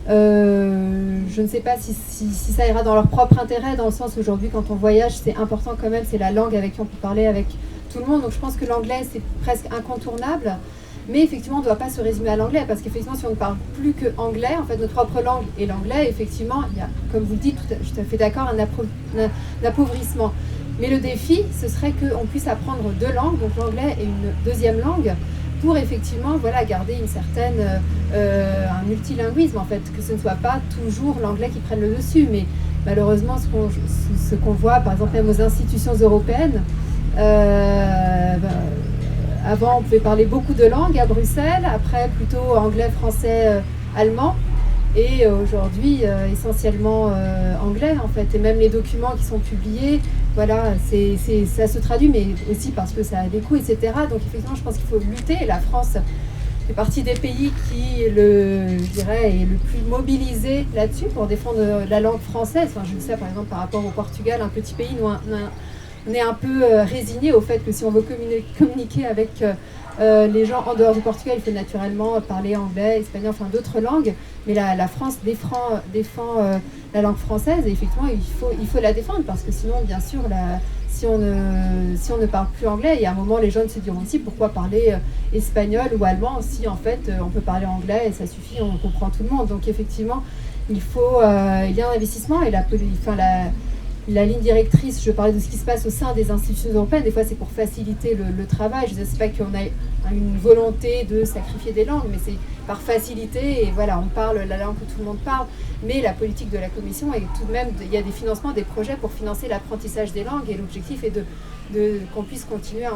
je ne sais pas si ça ira dans leur propre intérêt, dans le sens aujourd'hui, quand on voyage, c'est important quand même, c'est la langue avec qui on peut parler avec tout le monde. Donc je pense que l'anglais, c'est presque incontournable. Mais effectivement, on ne doit pas se résumer à l'anglais, parce qu'effectivement, si on ne parle plus que anglais, en fait, notre propre langue et l'anglais, effectivement, il y a, comme vous le dites, je suis tout à fait d'accord, un appauvrissement. Mais le défi, ce serait qu'on puisse apprendre deux langues, donc l'anglais et une deuxième langue, pour effectivement, voilà, garder une certaine, un multilinguisme, en fait, que ce ne soit pas toujours l'anglais qui prenne le dessus. Mais malheureusement, ce qu'on voit, par exemple, même aux institutions européennes, avant, on pouvait parler beaucoup de langues à Bruxelles, après plutôt anglais, français, allemand, et aujourd'hui essentiellement anglais en fait. Et même les documents qui sont publiés, voilà, ça se traduit, mais aussi parce que ça a des coûts, etc. Donc effectivement, je pense qu'il faut lutter. La France fait partie des pays qui, je dirais, est le plus mobilisé là-dessus pour défendre la langue française. Enfin, je dis ça par exemple par rapport au Portugal, un petit pays, on est un peu résigné au fait que si on veut communiquer avec les gens en dehors du Portugal, il faut naturellement parler anglais, espagnol, enfin d'autres langues. Mais la France défend la langue française, et effectivement, il faut la défendre, parce que sinon, bien sûr, si on ne parle plus anglais, il y a un moment, les jeunes se diront aussi pourquoi parler espagnol ou allemand si en fait on peut parler anglais et ça suffit, on comprend tout le monde. Donc effectivement, il y a un investissement, et la ligne directrice, je parlais de ce qui se passe au sein des institutions européennes, des fois c'est pour faciliter le travail. Je ne sais pas qu'on a une volonté de sacrifier des langues, mais c'est par facilité, et voilà, on parle la langue que tout le monde parle. Mais la politique de la Commission est tout de même, il y a des financements, des projets pour financer l'apprentissage des langues, et l'objectif est qu'on puisse continuer,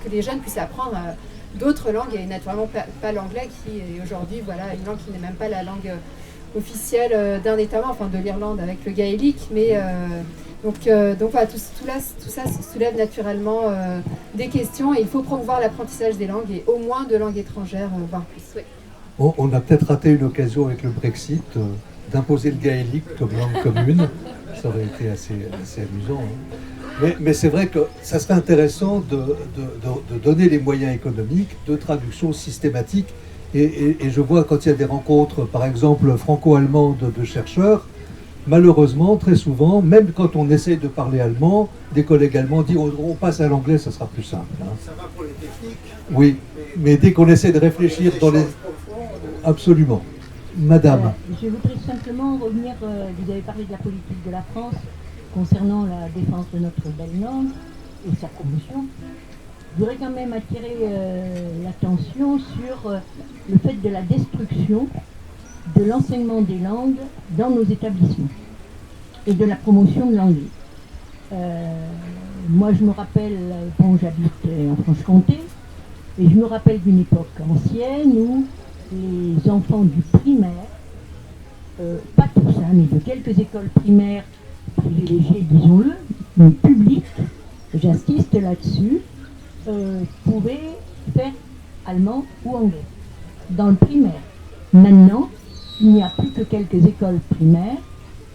que les jeunes puissent apprendre d'autres langues, et naturellement pas l'anglais qui est aujourd'hui, voilà, une langue qui n'est même pas la langue officielle d'un État membre, enfin de l'Irlande avec le gaélique, mais donc voilà, tout ça soulève naturellement des questions, et il faut promouvoir l'apprentissage des langues, et au moins de langues étrangères, voire plus. Oui. On a peut-être raté une occasion avec le Brexit d'imposer le gaélique comme langue commune. Ça aurait été assez amusant. Hein. Mais c'est vrai que ça serait intéressant de donner les moyens économiques de traduction systématique. Et je vois quand il y a des rencontres, par exemple franco-allemandes de chercheurs, malheureusement, très souvent, même quand on essaie de parler allemand, des collègues allemands disent on passe à l'anglais, ça sera plus simple. Hein. Ça va pour les techniques. Oui, mais dès qu'on essaie de réfléchir dans les... Absolument. Madame. Je voudrais simplement revenir, vous avez parlé de la politique de la France concernant la défense de notre belle langue et sa promotion. Je voudrais quand même attirer l'attention sur le fait de la destruction de l'enseignement des langues dans nos établissements et de la promotion de l'anglais. Moi, je me rappelle, j'habite en Franche-Comté, et je me rappelle d'une époque ancienne où les enfants du primaire, pas tous, hein, mais de quelques écoles primaires privilégiées, disons-le, mais publiques, j'insiste là-dessus, pouvaient faire allemand ou anglais dans le primaire. Maintenant, il n'y a plus que quelques écoles primaires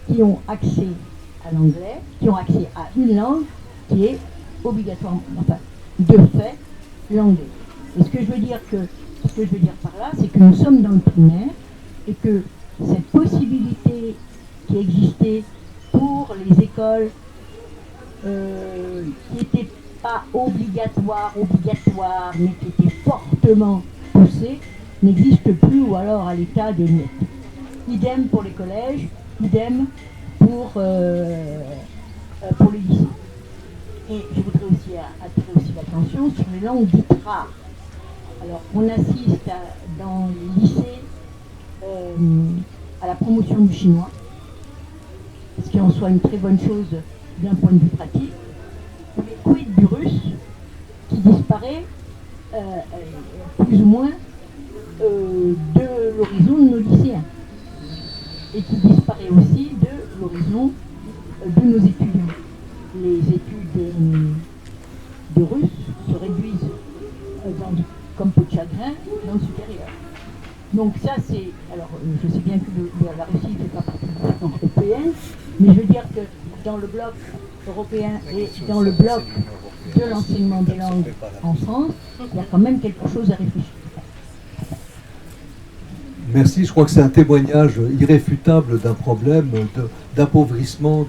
qui ont accès à l'anglais, qui ont accès à une langue qui est obligatoirement, enfin, de fait, l'anglais. Et ce que je veux dire par là, c'est que nous sommes dans le primaire, et que cette possibilité qui existait pour les écoles qui n'étaient pas obligatoires, mais qui étaient fortement poussées, n'existe plus, ou alors à l'état de miettes. Idem pour les collèges, idem pour les lycées. Et je voudrais aussi attirer aussi l'attention sur les langues dites rares. Alors, on assiste dans les lycées à la promotion du chinois, ce qui en soit une très bonne chose d'un point de vue pratique. Mais quid du russe, qui disparaît plus ou moins de l'horizon de nos lycéens, et qui disparaît aussi de l'horizon de nos étudiants. Les études de russe se réduisent comme peau de chagrin dans le supérieur. Donc ça c'est... Alors je sais bien que la Russie ne fait pas partie de l'Union européenne, mais je veux dire que dans le bloc européen et dans le bloc de l'enseignement des langues en France, il y a quand même quelque chose à réfléchir. Merci, je crois que c'est un témoignage irréfutable d'un problème d'appauvrissement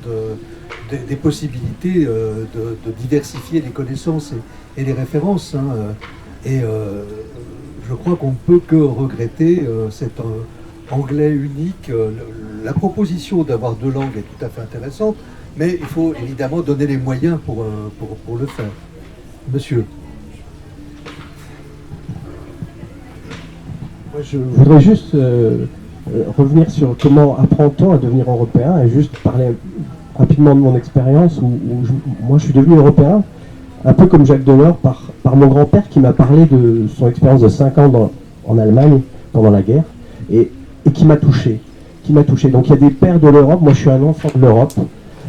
des possibilités de diversifier les connaissances et les références. Hein. Et je crois qu'on ne peut que regretter cet anglais unique. La proposition d'avoir deux langues est tout à fait intéressante, mais il faut évidemment donner les moyens pour le faire. Monsieur. Moi, je voudrais juste revenir sur comment apprend-on à devenir européen et juste parler rapidement de mon expérience où moi je suis devenu européen un peu comme Jacques Delors par mon grand-père qui m'a parlé de son expérience de 5 ans en Allemagne pendant la guerre et qui m'a touché. Donc il y a des pères de l'Europe, moi je suis un enfant de l'Europe,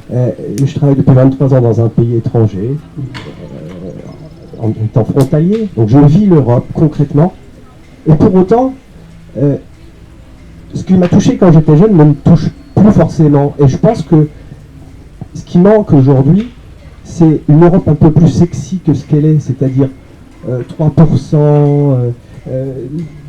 je travaille depuis 23 ans dans un pays étranger, en étant frontalier, donc je vis l'Europe concrètement. Et pour autant, ce qui m'a touché quand j'étais jeune ne me touche plus forcément. Et je pense que ce qui manque aujourd'hui, c'est une Europe un peu plus sexy que ce qu'elle est, c'est-à-dire 3%,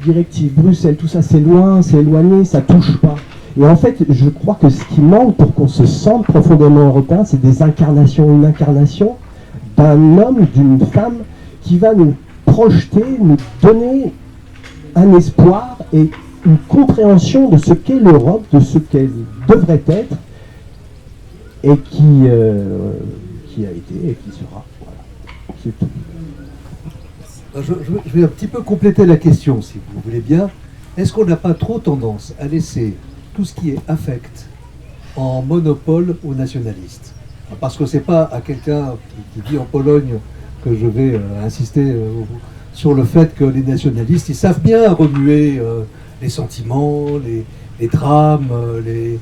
directive Bruxelles, tout ça c'est loin, c'est éloigné, ça touche pas. Et en fait, je crois que ce qui manque pour qu'on se sente profondément européen, c'est des incarnations, une incarnation d'un homme, d'une femme qui va nous projeter, nous donner un espoir et une compréhension de ce qu'est l'Europe, de ce qu'elle devrait être et qui a été et qui sera. Voilà. C'est tout. Je vais un petit peu compléter la question, si vous voulez bien. Est-ce qu'on n'a pas trop tendance à laisser tout ce qui est affect en monopole aux nationalistes? Parce que c'est pas à quelqu'un qui vit en Pologne que je vais insister sur le fait que les nationalistes, ils savent bien remuer les sentiments, les drames, les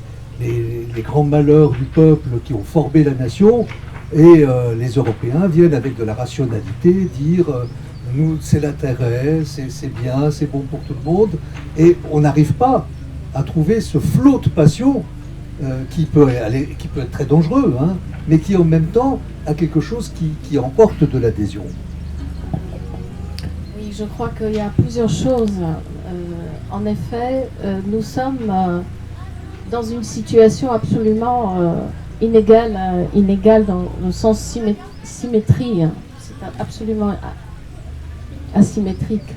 grands malheurs du peuple qui ont formé la nation. Et les Européens viennent avec de la rationalité dire nous, c'est l'intérêt, c'est bien, c'est bon pour tout le monde. Et on n'arrive pas à trouver ce flot de passion qui peut être très dangereux, hein, mais qui en même temps a quelque chose qui emporte de l'adhésion. Oui, je crois qu'il y a plusieurs choses. En effet, nous sommes dans une situation absolument inégale dans le sens symétrie. C'est absolument asymétrique.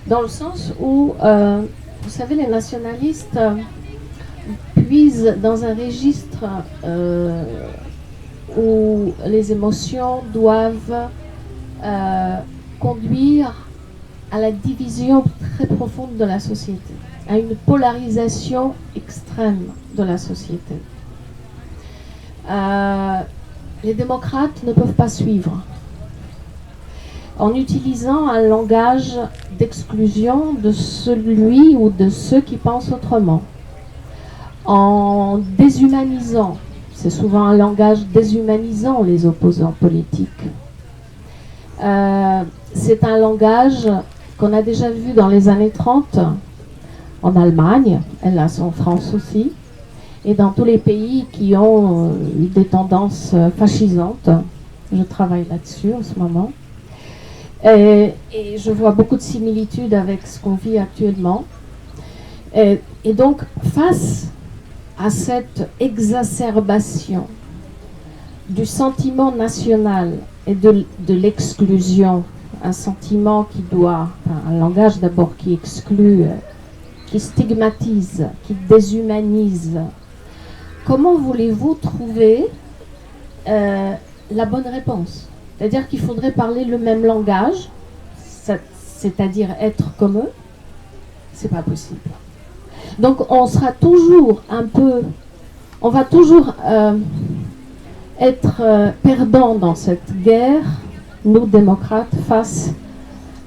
Dans le sens où, vous savez, les nationalistes puisent dans un registre où les émotions doivent conduire à la division très profonde de la société, à une polarisation extrême de la société. Les démocrates ne peuvent pas suivre. En utilisant un langage d'exclusion de celui ou de ceux qui pensent autrement, en déshumanisant, c'est souvent un langage déshumanisant les opposants politiques. C'est un langage qu'on a déjà vu dans les années 30 en Allemagne, hélas en France aussi, et dans tous les pays qui ont eu des tendances fascisantes. Je travaille là-dessus en ce moment. Et je vois beaucoup de similitudes avec ce qu'on vit actuellement. Et donc, face à cette exacerbation du sentiment national et de l'exclusion, un sentiment qui doit, un langage d'abord qui exclut qui stigmatise, qui déshumanise. Comment voulez-vous trouver la bonne réponse? C'est-à-dire qu'il faudrait parler le même langage, c'est-à-dire être comme eux. C'est pas possible. Donc on sera toujours on va toujours être perdant dans cette guerre, nous démocrates, face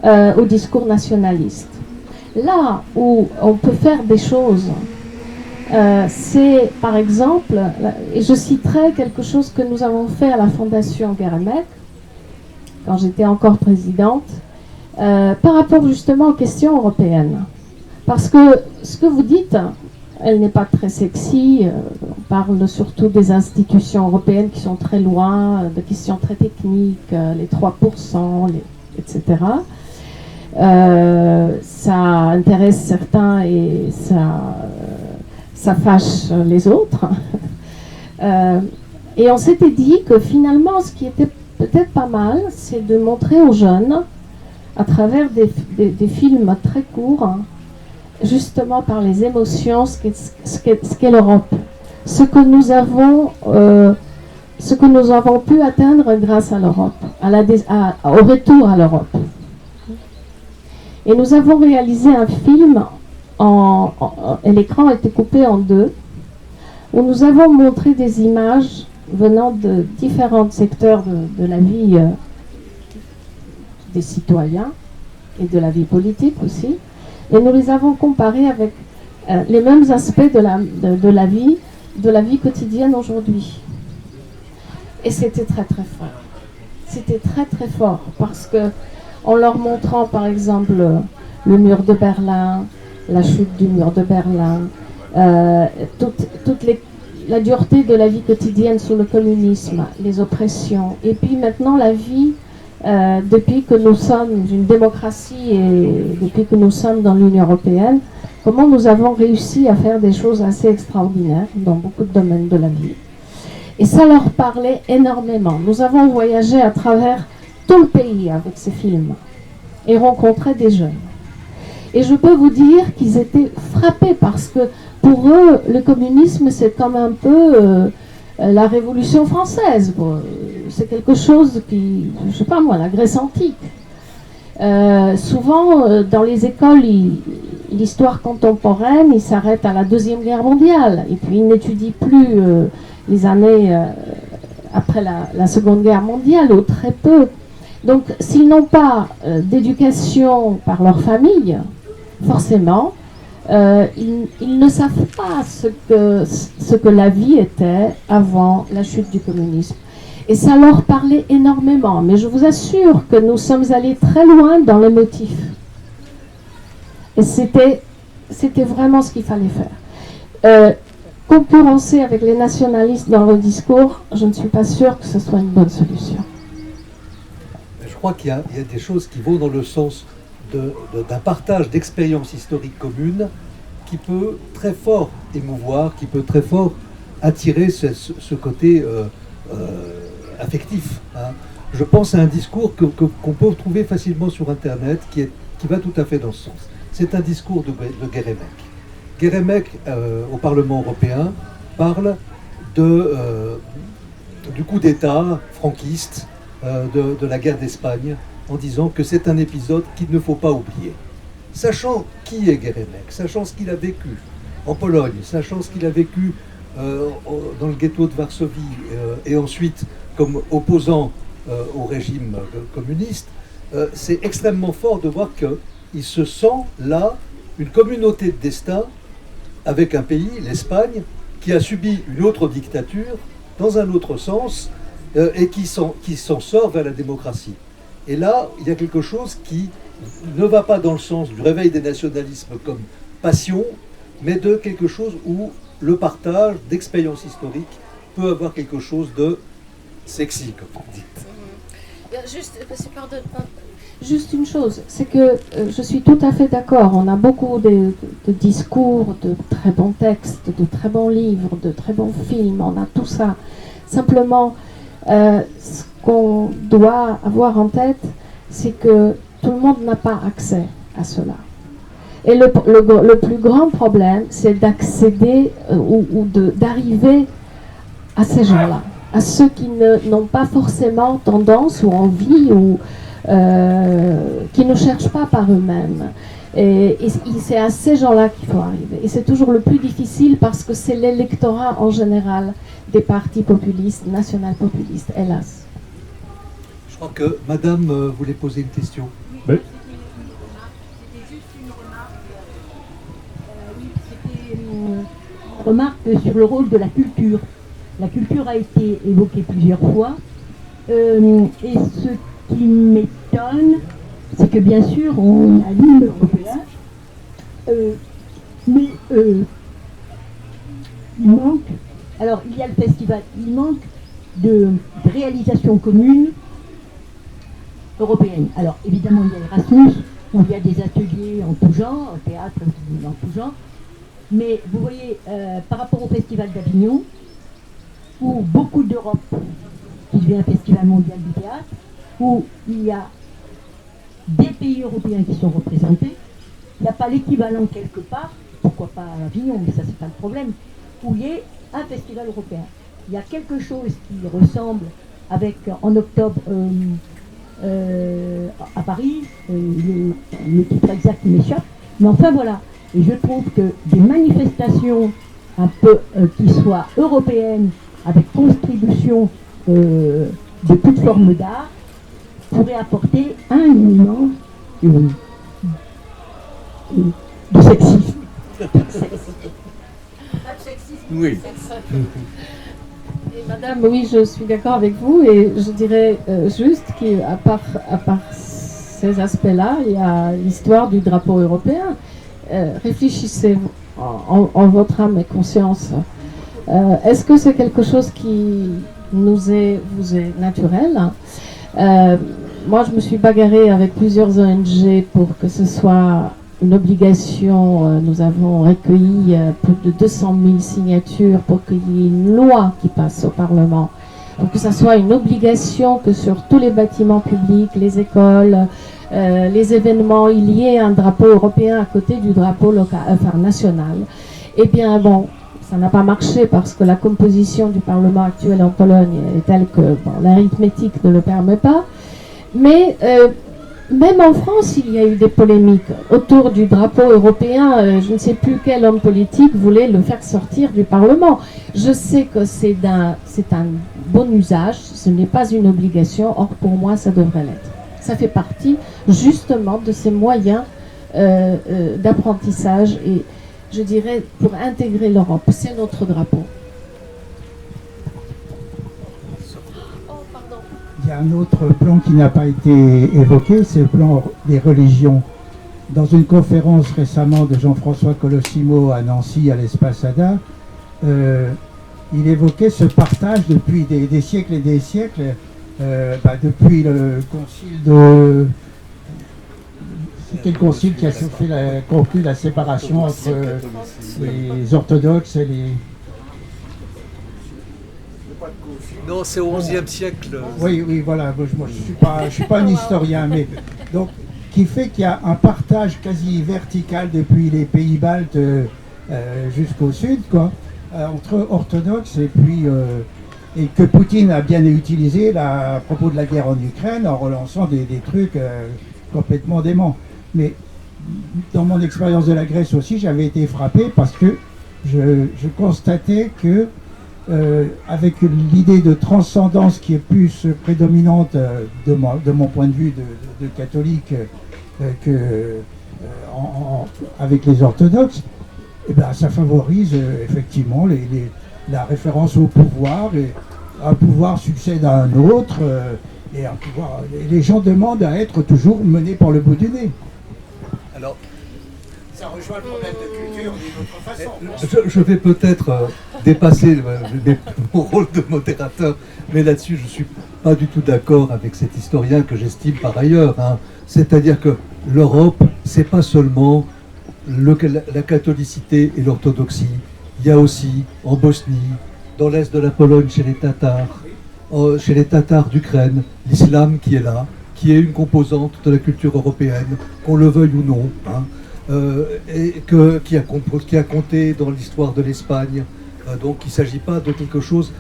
au discours nationaliste. Là où on peut faire des choses, c'est par exemple, et je citerai quelque chose que nous avons fait à la Fondation Gueremec, quand j'étais encore présidente, par rapport justement aux questions européennes. Parce que ce que vous dites, elle n'est pas très sexy, on parle surtout des institutions européennes qui sont très loin, de questions très techniques, les 3%, etc. Ça intéresse certains et ça fâche les autres. Et on s'était dit que finalement, ce qui était peut-être pas mal, c'est de montrer aux jeunes, à travers des films très courts, justement par les émotions, ce qu'est l'Europe. Ce que nous avons pu atteindre grâce à l'Europe, au retour à l'Europe. Et nous avons réalisé un film, et l'écran a été coupé en deux, où nous avons montré des images venant de différents secteurs de la vie des citoyens et de la vie politique aussi. Et nous les avons comparés avec les mêmes aspects de la vie quotidienne aujourd'hui. Et c'était très très fort. C'était très très fort parce que en leur montrant par exemple le mur de Berlin, la chute du mur de Berlin, la dureté de la vie quotidienne sous le communisme, les oppressions, et puis maintenant la vie depuis que nous sommes une démocratie et depuis que nous sommes dans l'Union européenne, comment nous avons réussi à faire des choses assez extraordinaires dans beaucoup de domaines de la vie. Et ça leur parlait énormément. Nous avons voyagé à travers tout le pays avec ces films et rencontré des jeunes. Et je peux vous dire qu'ils étaient frappés parce que pour eux, le communisme, c'est comme un peu la Révolution française. C'est quelque chose qui, je sais pas moi, la Grèce antique. Souvent, dans les écoles, l'histoire contemporaine, ils s'arrêtent à la Deuxième Guerre mondiale. Et puis, ils n'étudient plus les années après la Seconde Guerre mondiale, ou très peu. Donc, s'ils n'ont pas d'éducation par leur famille, forcément, ils ne savent pas ce que la vie était avant la chute du communisme. Et ça leur parlait énormément. Mais je vous assure que nous sommes allés très loin dans les motifs. Et c'était vraiment ce qu'il fallait faire. Concurrencer avec les nationalistes dans le discours, je ne suis pas sûre que ce soit une bonne solution. Je crois qu'il y a des choses qui vont dans le sens d'un partage d'expériences historiques communes qui peut très fort émouvoir, qui peut très fort attirer ce côté affectif. Hein. Je pense à un discours qu'on peut trouver facilement sur Internet qui va tout à fait dans ce sens. C'est un discours de Gueremec. Gueremec, au Parlement européen, parle du coup d'État franquiste, de la guerre d'Espagne, en disant que c'est un épisode qu'il ne faut pas oublier. Sachant qui est Gueremec, sachant ce qu'il a vécu en Pologne, sachant ce qu'il a vécu dans le ghetto de Varsovie et ensuite comme opposant au régime communiste, c'est extrêmement fort de voir qu'il se sent là une communauté de destin avec un pays, l'Espagne, qui a subi une autre dictature dans un autre sens et qui s'en sort vers la démocratie. Et là, il y a quelque chose qui ne va pas dans le sens du réveil des nationalismes comme passion, mais de quelque chose où le partage d'expériences historiques peut avoir quelque chose de sexy, comme vous dites. Juste une chose, c'est que je suis tout à fait d'accord. On a beaucoup de discours, de très bons textes, de très bons livres, de très bons films, on a tout ça. Simplement, ce qu'on doit avoir en tête, c'est que tout le monde n'a pas accès à cela. Et le plus grand problème, c'est d'accéder d'arriver à ces gens-là, à ceux qui n'ont pas forcément tendance ou envie ou qui ne cherchent pas par eux-mêmes. Et c'est à ces gens-là qu'il faut arriver. Et c'est toujours le plus difficile parce que c'est l'électorat en général des partis populistes, national-populistes, hélas. Je crois que Madame voulait poser une question. Oui. C'était juste une remarque. C'était une remarque sur le rôle de la culture. La culture a été évoquée plusieurs fois. Et ce qui m'étonne, c'est que bien sûr, on a l'hymne européen, mais il manque, alors il y a le festival, il manque de réalisations communes européennes. Alors évidemment, il y a Erasmus, où il y a des ateliers en tout genre, théâtre en tout genre, mais vous voyez, par rapport au Festival d'Avignon, où beaucoup d'Europe, qui devient un festival mondial du théâtre, où il y a des pays européens qui sont représentés, il n'y a pas l'équivalent quelque part, pourquoi pas à Avignon, mais ça c'est pas le problème, où il y ait un festival européen. Il y a quelque chose qui ressemble avec, en octobre, à Paris, le titre exact m'échappe, mais enfin voilà. Et je trouve que des manifestations un peu qui soient européennes, avec contribution de toute forme d'art, pourrait apporter un élément de sexisme. Oui. Et Madame, oui, je suis d'accord avec vous et je dirais juste qu'à part ces aspects-là, il y a l'histoire du drapeau européen. Réfléchissez en votre âme et conscience. Est-ce que c'est quelque chose qui vous est naturel? Moi, je me suis bagarrée avec plusieurs ONG pour que ce soit une obligation. Nous avons recueilli plus de 200 000 signatures pour qu'il y ait une loi qui passe au Parlement. Pour que ce soit une obligation que sur tous les bâtiments publics, les écoles, les événements, il y ait un drapeau européen à côté du drapeau national. Eh bien, bon, ça n'a pas marché parce que la composition du Parlement actuel en Pologne est telle que l'arithmétique ne le permet pas. Mais même en France, il y a eu des polémiques autour du drapeau européen. Je ne sais plus quel homme politique voulait le faire sortir du Parlement. Je sais que c'est un bon usage, ce n'est pas une obligation. Or, pour moi, ça devrait l'être. Ça fait partie justement de ces moyens d'apprentissage et, je dirais, pour intégrer l'Europe. C'est notre drapeau. Il y a un autre plan qui n'a pas été évoqué, c'est le plan des religions. Dans une conférence récemment de Jean-François Colosimo à Nancy, à l'Espace Ada, il évoquait ce partage depuis des siècles et des siècles, depuis le concile de... C'était le concile qui a conclu la séparation entre les orthodoxes et les... Non, c'est au XIe siècle. Oui, voilà. Moi, je suis pas un historien, mais donc qui fait qu'il y a un partage quasi vertical depuis les pays baltes jusqu'au sud, quoi, entre orthodoxes et que Poutine a bien utilisé là, à propos de la guerre en Ukraine en relançant des trucs complètement déments. Mais dans mon expérience de la Grèce aussi, j'avais été frappé parce que je constatais que avec l'idée de transcendance qui est plus prédominante de mon point de vue de catholique avec les orthodoxes, eh ben, ça favorise effectivement la référence au pouvoir, et un pouvoir succède à un autre, et les gens demandent à être toujours menés par le bout du nez. Alors, Ça rejoint le problème de culture d'une autre façon. je vais peut-être dépasser mon rôle de modérateur, mais là-dessus, je ne suis pas du tout d'accord avec cet historien que j'estime par ailleurs. Hein. C'est-à-dire que l'Europe, c'est pas seulement la catholicité et l'orthodoxie. Il y a aussi en Bosnie, dans l'est de la Pologne, chez les Tatars d'Ukraine, l'islam qui est là, qui est une composante de la culture européenne, qu'on le veuille ou non. Hein. qui a compté dans l'histoire de l'Espagne. Donc il ne s'agit pas de quelque chose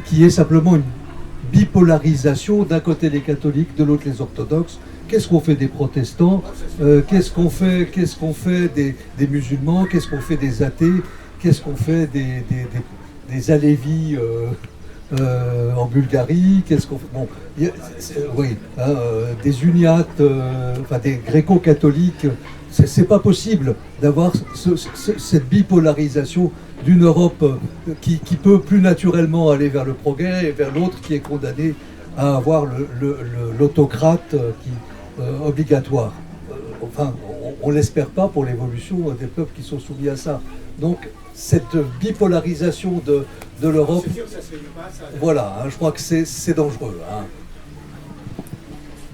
qui est simplement une bipolarisation, d'un côté les catholiques, de l'autre les orthodoxes. Qu'est-ce qu'on fait des protestants, qu'est-ce qu'on fait des musulmans, qu'est-ce qu'on fait des athées, qu'est-ce qu'on fait des alévis en Bulgarie, qu'est-ce qu'on fait, bon, des uniates, des gréco-catholiques. C'est pas possible d'avoir cette bipolarisation d'une Europe qui peut plus naturellement aller vers le progrès et vers l'autre qui est condamnée à avoir l'autocrate obligatoire. Enfin, on l'espère pas pour l'évolution des peuples qui sont soumis à ça. Donc, cette bipolarisation de l'Europe, voilà, hein, je crois que c'est dangereux. Hein.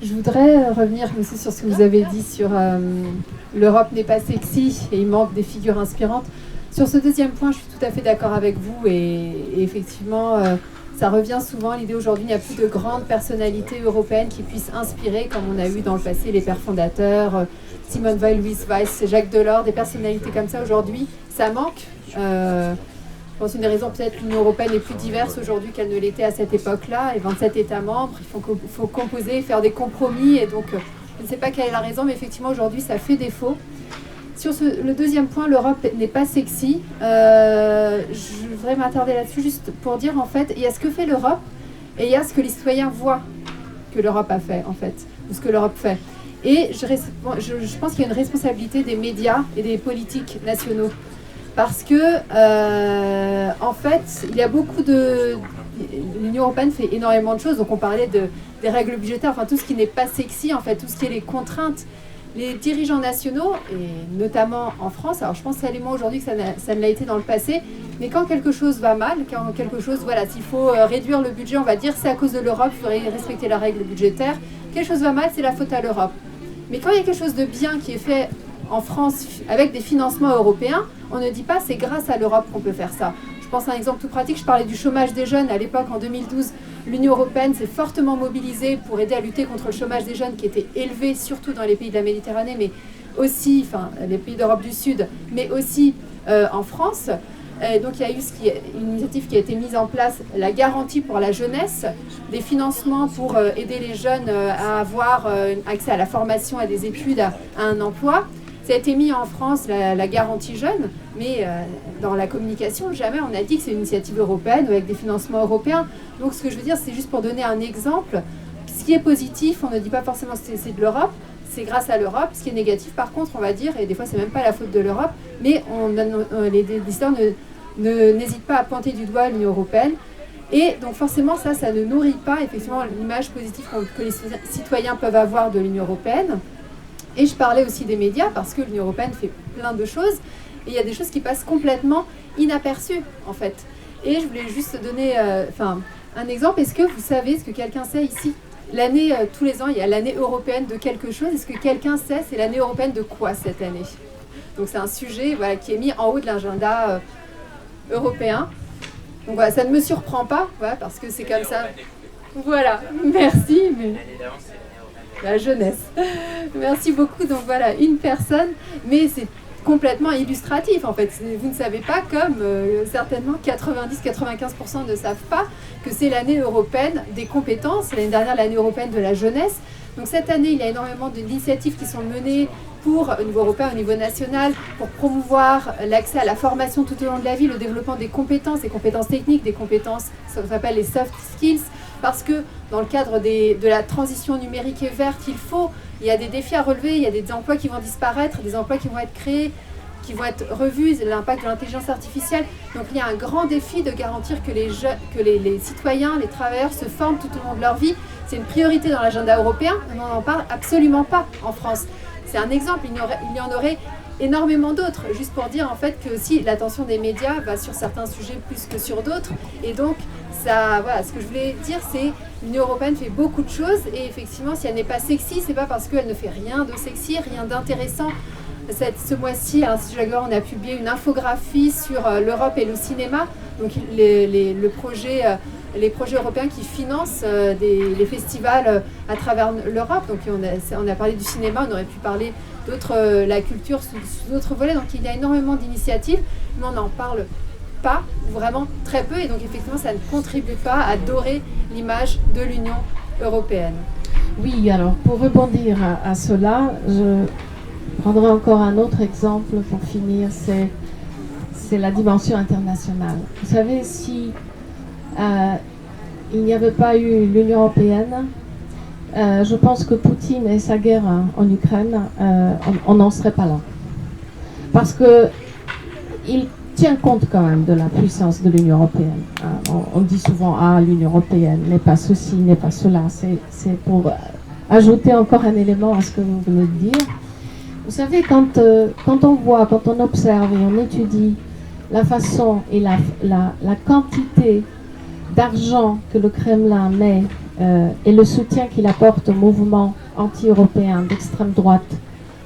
Je voudrais revenir aussi sur ce que vous avez dit sur l'Europe n'est pas sexy et il manque des figures inspirantes. Sur ce deuxième point, je suis tout à fait d'accord avec vous et effectivement, ça revient souvent. L'idée aujourd'hui, il n'y a plus de grandes personnalités européennes qui puissent inspirer, comme on a eu dans le passé les pères fondateurs, Simone Veil, Louis Weiss, Jacques Delors, des personnalités comme ça. Aujourd'hui, ça manque. Je pense une des raisons, peut-être l'Union européenne est plus diverse aujourd'hui qu'elle ne l'était à cette époque-là. Et 27 États membres, il faut composer, faire des compromis. Et donc, je ne sais pas quelle est la raison, mais effectivement, aujourd'hui, ça fait défaut. Sur le deuxième point, l'Europe n'est pas sexy. Je voudrais m'attarder là-dessus juste pour dire, en fait, il y a ce que fait l'Europe et il y a ce que les citoyens voient que l'Europe a fait, en fait, ou ce que l'Europe fait. Et je pense qu'il y a une responsabilité des médias et des politiques nationaux. Parce que, en fait, il y a beaucoup de... L'Union européenne fait énormément de choses. Donc, on parlait des règles budgétaires, enfin, tout ce qui n'est pas sexy, en fait, tout ce qui est les contraintes. Les dirigeants nationaux, et notamment en France, alors je pense réellement aujourd'hui que ça ne l'a été dans le passé, mais quand quelque chose va mal, quand quelque chose, voilà, s'il faut réduire le budget, on va dire c'est à cause de l'Europe, il faudrait respecter la règle budgétaire. Quelque chose va mal, c'est la faute à l'Europe. Mais quand il y a quelque chose de bien qui est fait en France avec des financements européens, on ne dit pas c'est grâce à l'Europe qu'on peut faire ça. Je pense à un exemple tout pratique, je parlais du chômage des jeunes. À l'époque, en 2012, l'Union européenne s'est fortement mobilisée pour aider à lutter contre le chômage des jeunes qui était élevé, surtout dans les pays de la Méditerranée, mais aussi, enfin, les pays d'Europe du Sud, mais aussi en France. Donc il y a eu une initiative qui a été mise en place, la garantie pour la jeunesse, des financements pour aider les jeunes à avoir accès à la formation, à des études, à un emploi. Ça a été mis en France, la garantie jeune, mais dans la communication, jamais on a dit que c'est une initiative européenne avec des financements européens. Donc ce que je veux dire, c'est juste pour donner un exemple. Ce qui est positif, on ne dit pas forcément que c'est de l'Europe, c'est grâce à l'Europe. Ce qui est négatif, par contre, on va dire, et des fois c'est même pas la faute de l'Europe, mais les décideurs n'hésitent pas à pointer du doigt l'Union européenne. Et donc forcément, ça ne nourrit pas effectivement l'image positive que les citoyens peuvent avoir de l'Union européenne. Et je parlais aussi des médias parce que l'Union européenne fait plein de choses et il y a des choses qui passent complètement inaperçues en fait. Et je voulais juste donner un exemple. Est-ce que vous savez, est-ce que quelqu'un sait ici, l'année, tous les ans, il y a l'année européenne de quelque chose. Est-ce que quelqu'un sait, c'est l'année européenne de quoi cette année? Donc c'est un sujet qui est mis en haut de l'agenda européen. Donc voilà, ça ne me surprend pas parce que c'est comme ça. Voilà, merci. Mais... la jeunesse. Merci beaucoup. Donc voilà, une personne, mais c'est complètement illustratif en fait. Vous ne savez pas, comme certainement 90-95% ne savent pas, que c'est l'année européenne des compétences. L'année dernière, l'année européenne de la jeunesse. Donc cette année, il y a énormément d'initiatives qui sont menées au niveau européen, au niveau national, pour promouvoir l'accès à la formation tout au long de la vie, le développement des compétences techniques, des compétences, ça s'appelle les soft skills, parce que dans le cadre de la transition numérique et verte, il y a des défis à relever, il y a des emplois qui vont disparaître, des emplois qui vont être créés, qui vont être revus, l'impact de l'intelligence artificielle. Donc il y a un grand défi de garantir que les citoyens, les travailleurs se forment tout au long de leur vie. C'est une priorité dans l'agenda européen, mais on n'en parle absolument pas en France. C'est un exemple, il y en aurait énormément d'autres, juste pour dire en fait que aussi l'attention des médias va sur certains sujets plus que sur d'autres. Et donc, voilà, ce que je voulais dire, c'est l'Union européenne fait beaucoup de choses et effectivement, si elle n'est pas sexy, c'est pas parce qu'elle ne fait rien de sexy, rien d'intéressant. Ce mois-ci, à l'Institut Jacques Delors, on a publié une infographie sur l'Europe et le cinéma. Donc le projet les projets européens qui financent les festivals à travers l'Europe. Donc on a parlé du cinéma, on aurait pu parler d'autres, la culture sous d'autres volets. Donc il y a énormément d'initiatives, mais on n'en parle pas, vraiment très peu, et donc effectivement ça ne contribue pas à dorer l'image de l'Union européenne. Oui, alors pour rebondir à cela, je prendrai encore un autre exemple pour finir, c'est la dimension internationale. Vous savez, si il n'y avait pas eu l'Union européenne, je pense que Poutine et sa guerre en Ukraine, on n'en serait pas là. Parce que il tient compte quand même de la puissance de l'Union européenne. On dit souvent, l'Union européenne n'est pas ceci, n'est pas cela. C'est pour ajouter encore un élément à ce que vous venez de dire. Vous savez, quand on voit, quand on observe et on étudie la façon et la quantité d'argent que le Kremlin met et le soutien qu'il apporte aux mouvements anti-européens d'extrême droite,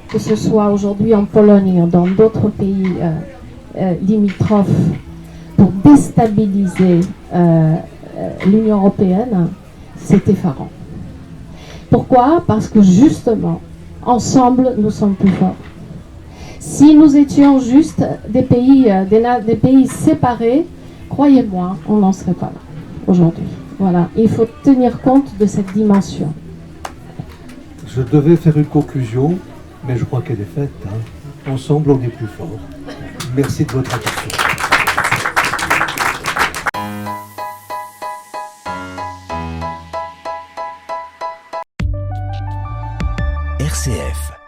que ce soit aujourd'hui en Pologne ou dans d'autres pays limitrophes, pour déstabiliser l'Union européenne, c'est effarant. Pourquoi? Parce que justement, ensemble, nous sommes plus forts. Si nous étions juste des pays séparés, croyez-moi, on n'en serait pas là aujourd'hui. Voilà, il faut tenir compte de cette dimension. Je devais faire une conclusion, mais je crois qu'elle est faite. Ensemble, on est plus fort. Merci de votre attention. RCF